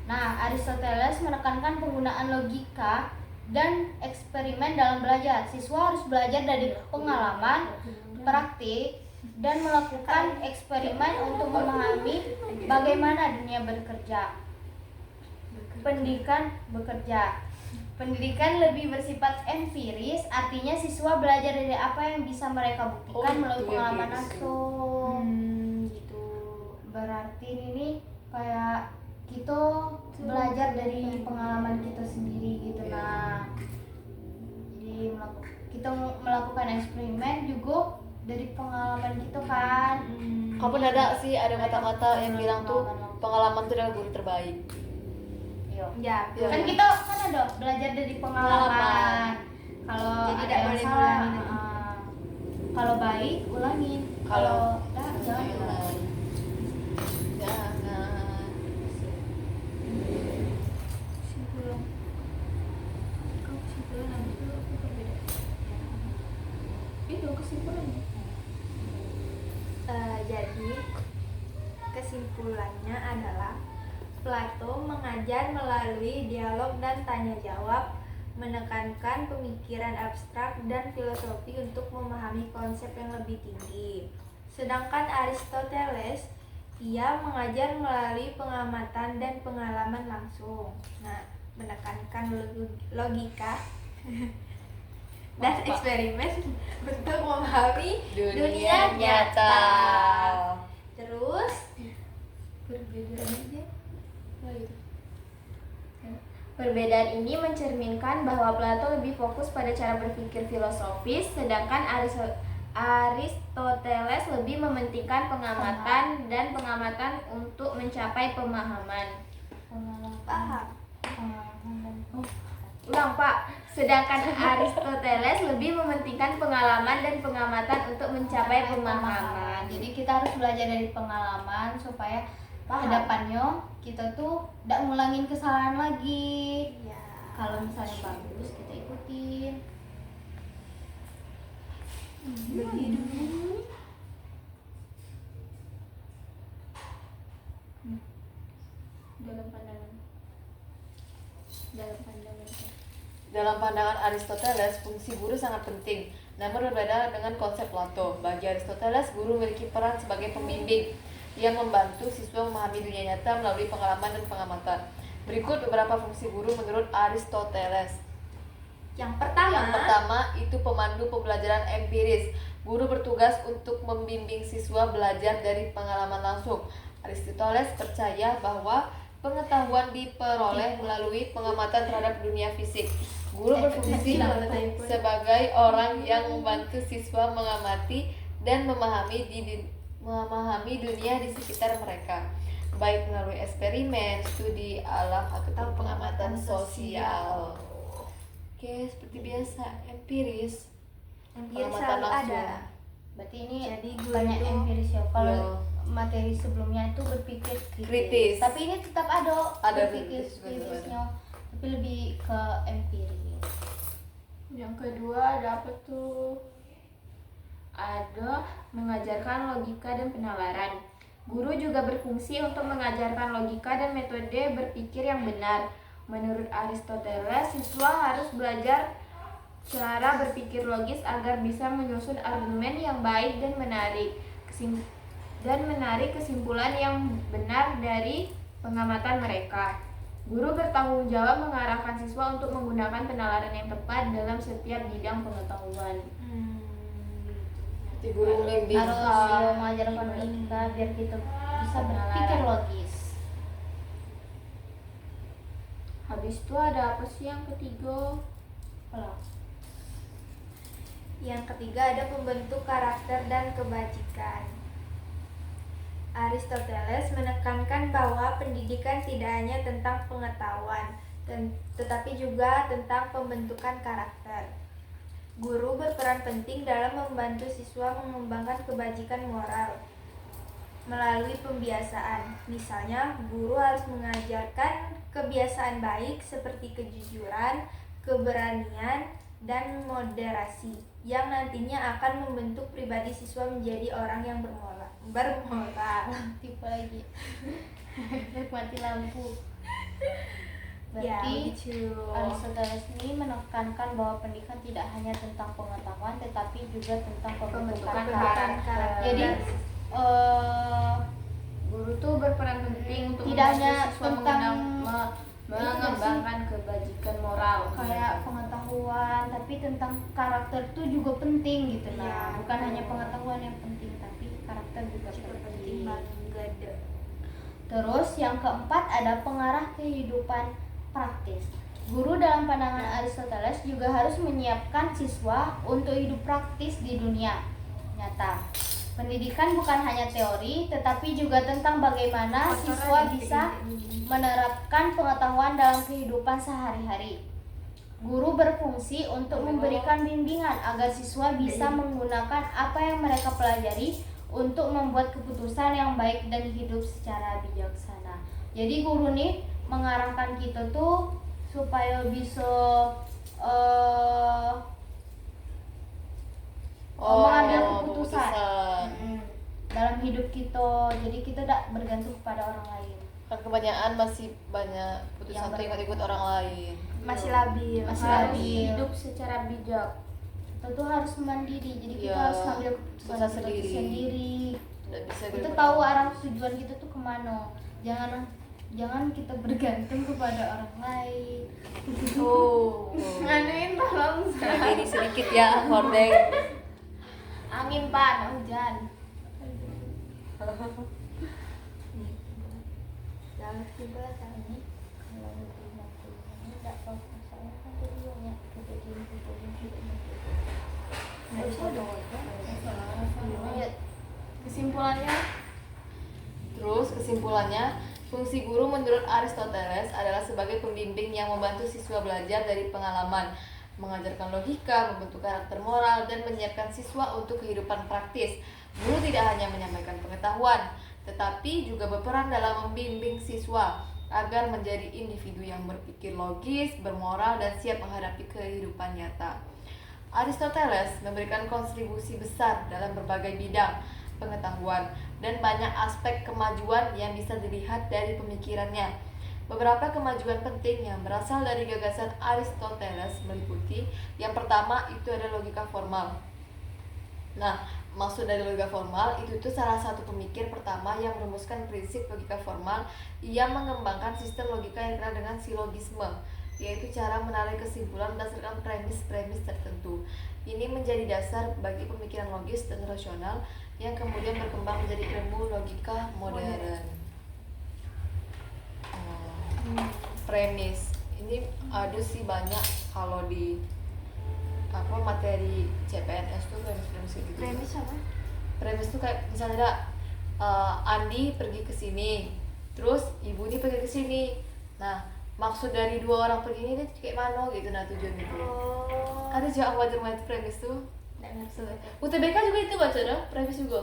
D: Nah, Aristoteles menekankan penggunaan logika dan eksperimen dalam belajar. Siswa harus belajar dari pengalaman, praktik, dan melakukan eksperimen untuk memahami bagaimana dunia bekerja. Pendidikan lebih bersifat empiris, artinya siswa belajar dari apa yang bisa mereka buktikan
A: Oh,
D: melalui
A: itu
D: pengalaman
A: empiris.
D: langsung.
B: Gitu.
D: Berarti ini kayak kita belajar dari pengalaman kita sendiri gitu.
A: Iya.
D: Nah, jadi kita melakukan eksperimen juga dari pengalaman kita kan.
A: Kau pun ada sih ada kata-kata yang bilang tuh pengalaman itu adalah guru terbaik.
D: Iya.
B: Ya.
A: Iya.
D: Kan kita kan ada belajar dari pengalaman. Kalau
B: Jadi
D: ada
B: tidak
D: yang
B: boleh
D: salah,
B: ngulangin.
D: kalau baik ulangin.
A: Kalau
D: enggak jangan ulangi.
A: Jangan.
B: Kesimpulan. Kau kesimpulan habis itu aku berbeda.
C: Itu kesimpulannya.
B: Jadi kesimpulannya adalah Plato mengajar melalui dialog dan tanya jawab, menekankan pemikiran abstrak dan filosofi untuk memahami konsep yang lebih tinggi. Sedangkan Aristoteles, ia mengajar melalui pengamatan dan pengalaman langsung. Nah, menekankan logika dan eksperimen untuk memahami dunia nyata. Terus perbedaannya
C: Perbedaan ini mencerminkan bahwa Plato lebih fokus pada cara berpikir filosofis, sedangkan Aristoteles lebih mementingkan pengamatan dan pengamatan untuk mencapai pemahaman.
B: paham.
C: Ulang Pak. Sedangkan Aristoteles lebih mementingkan pengalaman dan pengamatan untuk mencapai pemahaman.
D: Jadi kita harus belajar dari pengalaman supaya kedepannya kita tuh tidak ngulangin kesalahan lagi.
B: Ya.
D: Kalau misalnya bagus kita ikutin.
C: Dalam pandangan.
A: Dalam pandangan Aristoteles, fungsi guru sangat penting, namun berbeda dengan konsep Plato. Bagi Aristoteles, guru memiliki peran sebagai pembimbing yang membantu siswa memahami dunia nyata melalui pengalaman dan pengamatan. Berikut beberapa fungsi guru menurut Aristoteles.
B: Yang pertama
A: itu pemandu pembelajaran empiris. Guru bertugas untuk membimbing siswa belajar dari pengalaman langsung. Aristoteles percaya bahwa pengetahuan diperoleh melalui pengamatan terhadap dunia fisik. Guru berfungsi sebagai orang yang membantu siswa mengamati dan memahami dunia di sekitar mereka, baik melalui eksperimen, studi alam ataupun pengamatan sosial. Oke, seperti biasa, empiris. Pengamatan
B: selalu
A: langsung.
B: ada.
D: Berarti ini
B: Jadi guru
D: banyak
B: itu-
D: empiris ya. Kalau
A: Iya.
D: materi sebelumnya itu berpikir
A: Kritis.
D: Tapi ini tetap ada berpikir
A: kritis,
D: kritisnya, tapi lebih ke empiris.
C: Yang kedua ada apa tuh? Ada mengajarkan logika dan penalaran. Guru juga berfungsi untuk mengajarkan logika dan metode berpikir yang benar. Menurut Aristoteles, siswa harus belajar cara berpikir logis agar bisa menyusun argumen yang baik dan menarik kesimpulan yang benar dari pengamatan mereka. Guru bertanggung jawab mengarahkan siswa untuk menggunakan penalaran yang tepat dalam setiap bidang pengetahuan.
A: Jadi guru membimbing.
D: Harus mengajarkan logika biar kita bisa berpikir logis.
C: Habis itu ada apa sih yang ketiga?
D: Kalau
B: Yang ketiga ada pembentuk karakter dan kebajikan. Aristoteles menekankan bahwa pendidikan tidak hanya tentang pengetahuan, tetapi juga tentang pembentukan karakter. Guru berperan penting dalam membantu siswa mengembangkan kebajikan moral melalui pembiasaan. Misalnya, guru harus mengajarkan kebiasaan baik seperti kejujuran, keberanian, dan moderasi yang nantinya akan membentuk pribadi siswa menjadi orang yang bermoral.
D: tipe lagi mati lampu.
B: Ya,
D: Berarti
B: begitu.
D: Aristoteles ini menekankan bahwa pendidikan tidak hanya tentang pengetahuan tetapi juga tentang pembentukan karakter. Jadi
C: Guru tuh berperan penting untuk
D: Tidak
C: membantu
D: hanya
C: siswa
D: tentang
C: mengembangkan kebajikan moral.
D: kayak pengetahuan tapi tentang karakter itu juga penting gitu. Nah,
B: Iya,
D: bukan
B: betul.
D: hanya pengetahuan yang penting tapi karakter juga penting.
B: banget.
D: Terus yang keempat ada pengarah kehidupan praktis. Guru dalam pandangan Aristoteles juga harus menyiapkan siswa untuk hidup praktis di dunia nyata. Pendidikan bukan hanya teori, tetapi juga tentang bagaimana siswa bisa menerapkan pengetahuan dalam kehidupan sehari-hari. Guru berfungsi untuk memberikan bimbingan agar siswa bisa menggunakan apa yang mereka pelajari untuk membuat keputusan yang baik dan hidup secara bijaksana. Jadi guru nih mengarahkan kita tuh supaya bisa mengambil keputusan dalam hidup kita. Jadi kita tidak bergantung kepada orang lain.
A: Kan kebanyakan masih banyak putusan
D: Yang
A: tuh ikut-ikut orang lain.
B: Masih labil.
D: Masih
C: Harus
D: labil.
C: hidup secara bijak.
D: Kita tuh harus mandiri. Jadi kita
A: Iya,
D: harus ngambil keputusan
A: bisa
D: kita
A: sendiri.
D: sendiri.
A: Dan bisa
D: Kita
A: ikut-ikut
D: tahu
A: orang.
D: arah tujuan kita tuh kemana. Jangan kita bergantung kepada orang lain.
A: Oh.
C: Nganuin tolong.
A: Ini sedikit ya, hordeng.
C: Angin pan, hujan.
D: Dalam juga ini kalau lebih ini tidak tahu masalah kan keduanya kejadian
C: Kesimpulannya,
A: Terus kesimpulannya, fungsi guru menurut Aristoteles adalah sebagai pembimbing yang membantu siswa belajar dari pengalaman, mengajarkan logika, membentuk karakter moral, dan menyiapkan siswa untuk kehidupan praktis. Guru tidak hanya menyampaikan pengetahuan, tetapi juga berperan dalam membimbing siswa agar menjadi individu yang berpikir logis, bermoral, dan siap menghadapi kehidupan nyata. Aristoteles memberikan kontribusi besar dalam berbagai bidang pengetahuan dan banyak aspek kemajuan yang bisa dilihat dari pemikirannya. Beberapa kemajuan penting yang berasal dari gagasan Aristoteles meliputi yang pertama itu ada logika formal. Nah, maksud dari logika formal itu tuh salah satu pemikir pertama yang merumuskan prinsip logika formal. Ia mengembangkan sistem logika yang dikenal dengan silogisme, yaitu cara menarik kesimpulan berdasarkan premis-premis tertentu. Ini menjadi dasar bagi pemikiran logis dan rasional yang kemudian berkembang menjadi ilmu logika modern. Premis ini ada sih banyak kalau di apa materi CPNS tuh premis gitu.
B: Premis apa?
A: Premis tuh kayak misalnya ada Andi pergi ke sini, terus ibu ini pergi ke sini. Nah, maksud dari dua orang pergi ini kayak mana gitu, nah tujuan gitu.
B: Oh.
A: Ada juga aku belajar materi premis tuh. UTBK juga itu baca dah, premis juga.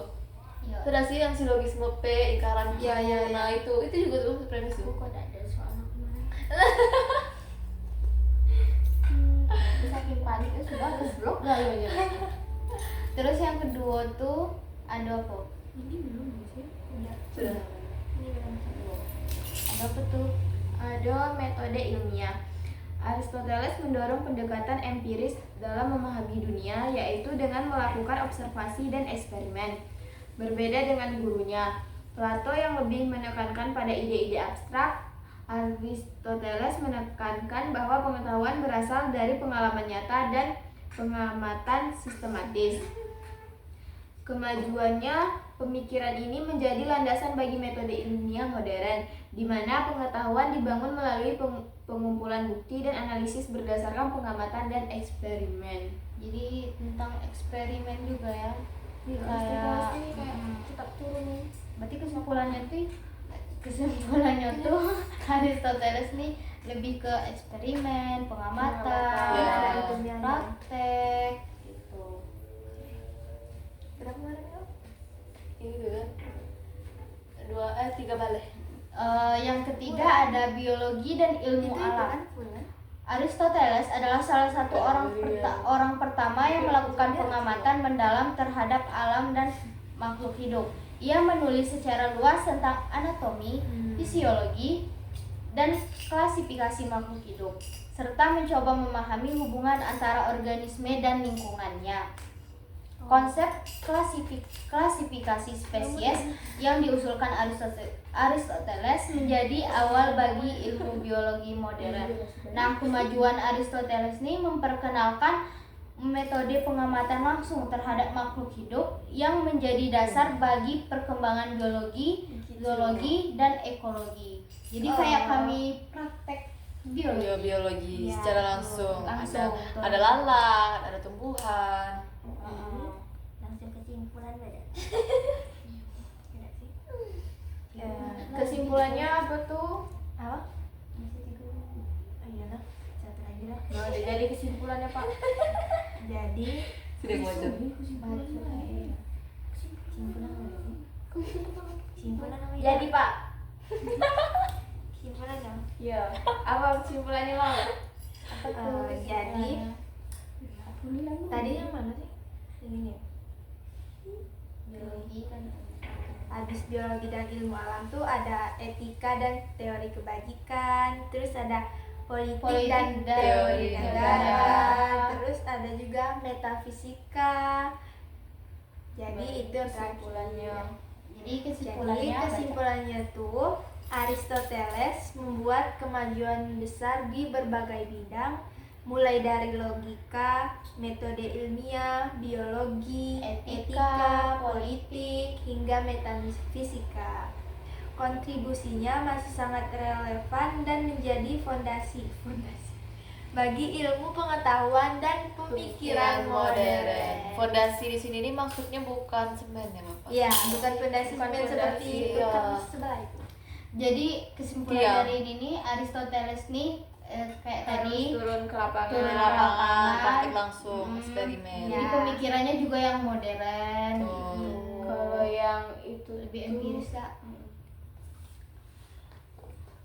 D: Iya.
A: Sudah sih yang silogisme P, ikaran Q,
B: Iya.
A: nah itu juga tuh premis tuh.
D: Kok ada soalnya kemarin. Saking paniknya sudah goblok gak ya. Terus yang kedua tuh ada apa?
B: Ini belum sih? Iya.
A: Sudah.
B: Ini belum.
D: Ada apa tuh?
C: Ada metode ilmiah. Aristoteles mendorong pendekatan empiris dalam memahami dunia, yaitu dengan melakukan observasi dan eksperimen. Berbeda dengan gurunya, Plato yang lebih menekankan pada ide-ide abstrak, Aristoteles menekankan bahwa pengetahuan berasal dari pengalaman nyata dan pengamatan sistematis. Kemajuannya pemikiran ini menjadi landasan bagi metode ilmiah modern, di mana pengetahuan dibangun melalui pengumpulan bukti dan analisis berdasarkan pengamatan dan eksperimen.
D: Jadi tentang eksperimen juga ya.
C: Aristoteles ini kayak kitab turun nih.
D: Berarti kesimpulannya tuh Aristoteles nih lebih ke eksperimen, pengamatan,
A: Ya.
D: praktek gitu.
B: Berapa kemarin kamu?
A: Ini tuh kan 3 balik.
D: Yang ketiga ada biologi dan ilmu
B: Itu
D: alam.
B: kan full kan?
D: Aristoteles adalah salah satu orang pertama yang melakukan pengamatan mendalam terhadap alam dan makhluk hidup. Ia menulis secara luas tentang anatomi, fisiologi, dan klasifikasi makhluk hidup, serta mencoba memahami hubungan antara organisme dan lingkungannya. Konsep klasifikasi spesies yang diusulkan Aristoteles menjadi awal bagi ilmu biologi modern. Nah, kemajuan Aristoteles ini memperkenalkan metode pengamatan langsung terhadap makhluk hidup yang menjadi dasar bagi perkembangan biologi, zoologi, dan ekologi. Jadi kayak kami praktek biologi.
A: Biologi
B: Ya,
A: secara langsung.
D: langsung, betul.
A: Ada lalat, ada tumbuhan.
B: Langsung kesimpulan beda. Beda sih. Ya.
C: Kesimpulannya apa tuh?
B: Apa? Oh iya lah. Satu lagi lah.
C: Nah, jadi kesimpulannya Pak.
B: Jadi
A: Sudah mau aja.
B: kesimpulan apa sih? Kesimpulan apa ya?
C: Jadi Pak.
B: Kesimpulan dong.
C: Iya. Apa kesimpulannya Bang?
B: Jadi tadi yang mana sih? Yang ini ya?
D: Biologi kan.
B: Habis biologi dan ilmu alam tuh ada etika dan teori kebajikan, terus ada politik dan teori negara, terus ada juga metafisika. Jadi itu kesimpulannya.
D: Jadi
B: Jadi kesimpulannya tuh Aristoteles membuat kemajuan besar di berbagai bidang, mulai dari logika, metode ilmiah, biologi, etika, politik, hingga metafisika. Kontribusinya masih sangat relevan dan menjadi fondasi bagi ilmu pengetahuan dan pemikiran modern.
A: Fondasi di sini ini maksudnya bukan semen ya, Bapak?
B: Ya, bukan fondasi
C: Bukan
B: semen seperti
C: fondasi,
B: itu,
A: iya.
B: kan sebelah itu.
D: Jadi kesimpulan
A: Iya.
D: dari ini nih Aristoteles nih kayak tadi
C: turun ke lapangan.
D: Turun
A: Di
D: ke
A: lapangan,
D: lapangan.
A: praktek langsung,
D: Hmm.
A: eksperimen.
D: jadi
B: Ya.
D: pemikirannya juga yang modern
A: Betul.
D: gitu.
C: Kalau yang itu
D: Lebih
C: tuh-
D: empiris ya.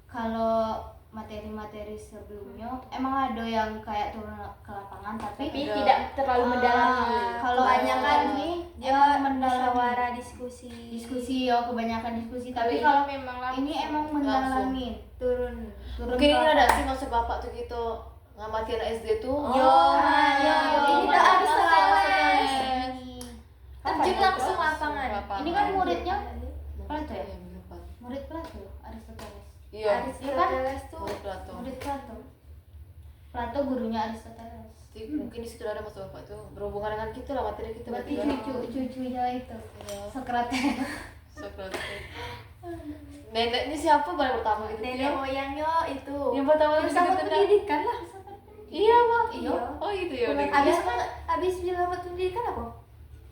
D: Kalau materi-materi sebelumnya emang ada yang kayak turun ke lapangan tapi
C: tapi
A: Ada.
C: tidak terlalu mendalam.
D: kalau kebanyakan nih
B: dia
D: emang mendalami
B: musyawarah diskusi
D: ya kebanyakan diskusi tapi kalau
C: memang
D: ini emang mendalami
B: turun.
A: Mungkin ini
D: ke
A: ada
D: lapangan.
A: sih maksud Bapak tuh gitu ngamati anak SD tuh.
B: Yo,
D: ya,
B: ini
D: udah
B: tak
D: ada
B: Aristoteles.
D: terjun langsung
B: lapangan.
D: ini kan muridnya
A: Plato
D: Plato ya?
A: ya? Plato.
D: murid Plato Aristoteles
A: Iya.
B: Aristoteles tuh
A: Murid Plato.
D: murid Plato gurunya Aristoteles
A: Jadi mungkin di situ ada maksud Bapak tuh berhubungan dengan kita lah materi kita.
D: berarti
A: berarti kan.
D: cucunya itu
A: Iya.
D: Socrates
A: Socrates. Neneknya siapa paling pertama gitu?
B: Nenek moyangnya itu.
A: Yang pertama itu
B: filsafat
A: gitu,
B: pendidikan lah.
A: Iya, Pak.
B: Iya.
A: Oh, gitu ya.
B: Abis filsafat pendidikan apa?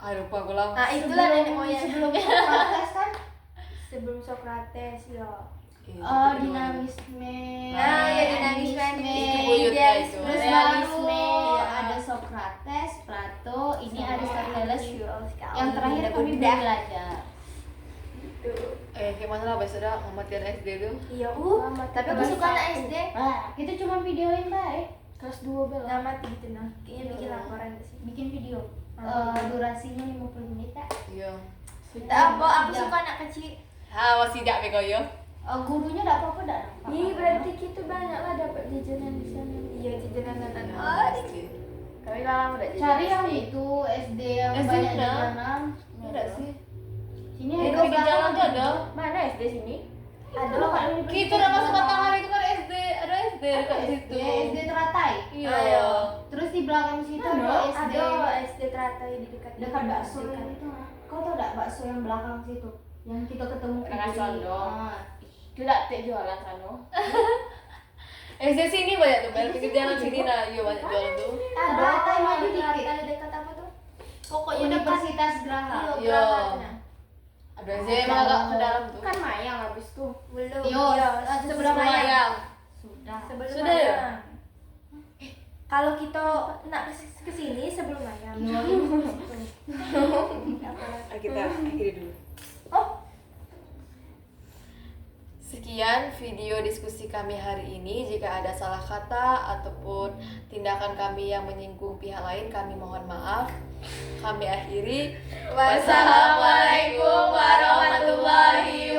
A: Lupa aku lama.
B: Nah, itulah nenek moyang.
D: Sebelum Sokrates kan
B: Sebelum Sokrates, ya.
D: dinamisme.
B: Nah, ya dinamisme.
A: Itu buyutnya itu.
D: Terus
B: Realisme,
D: baru
B: ya.
D: ada Sokrates, Plato, ini
B: Sama
D: Aristoteles.
B: sekali.
D: Yang terakhir kami belum belajar.
A: Gimana lah besok dah kematian SD tuh?
B: Iya, tapi aku suka anak SD.
D: Kita cuma videoin baik. Kelas 2 belas.
B: Nggak mati gitu nah. Kayaknya bikin laporan sih.
D: Bikin video.
B: Oh.
D: Durasinya 50 menit ya.
A: Iya.
B: Aku suka anak kecil.
A: Masih tidak bego yo.
D: Gurunya enggak apa-apa enggak?
C: Ih, berarti kita banyak lah dapat jajanan di sana.
B: Iya, jajanan anak.
C: Kami lama udah jajan.
D: Cari yang itu SD yang
A: SD
D: banyak
A: mana?
D: jajanan.
A: Enggak sih.
D: Sini
A: Di pinggir jalan tuh ada.
C: Mana SD sini?
B: Ada
D: Loh,
B: Pak.
A: Kita udah masuk matahari itu kan SD, ada SD dekat situ.
D: Ya, SD Teratai.
A: Iya.
D: Terus di belakang situ ada SD
B: Ada SD teratai di dekat
D: dekat bakso yang itu. Kau tahu enggak bakso yang belakang situ? Yang kita ketemu
C: Dengan
D: di-
C: condong.
D: Ah,
C: Tidak tak jualan sana.
A: SD sini banyak tuh, banyak pinggir jalan sini nah, iya banyak jualan tuh.
D: Ada Teratai maju dikit.
B: Teratai dekat apa tuh? Pokoknya dekat
D: Universitas Graha.
B: Iya,
A: Iya.
B: Geraha.
A: Ada SD emang agak ke dalam tuh.
C: Kan Mayang habis tuh.
B: Belum.
D: Iya,
B: Sebelum
D: Mayang.
B: Mayang.
D: Sudah.
B: Sebelum
A: Sudah ya?
B: Mayang. Kalau kita nak ke sini sebelum Mayang.
D: Iya.
A: Kita akhiri dulu. Sekian video diskusi kami hari ini. Jika ada salah kata ataupun tindakan kami yang menyinggung pihak lain, kami mohon maaf. Kami akhiri. Wassalamualaikum warahmatullahi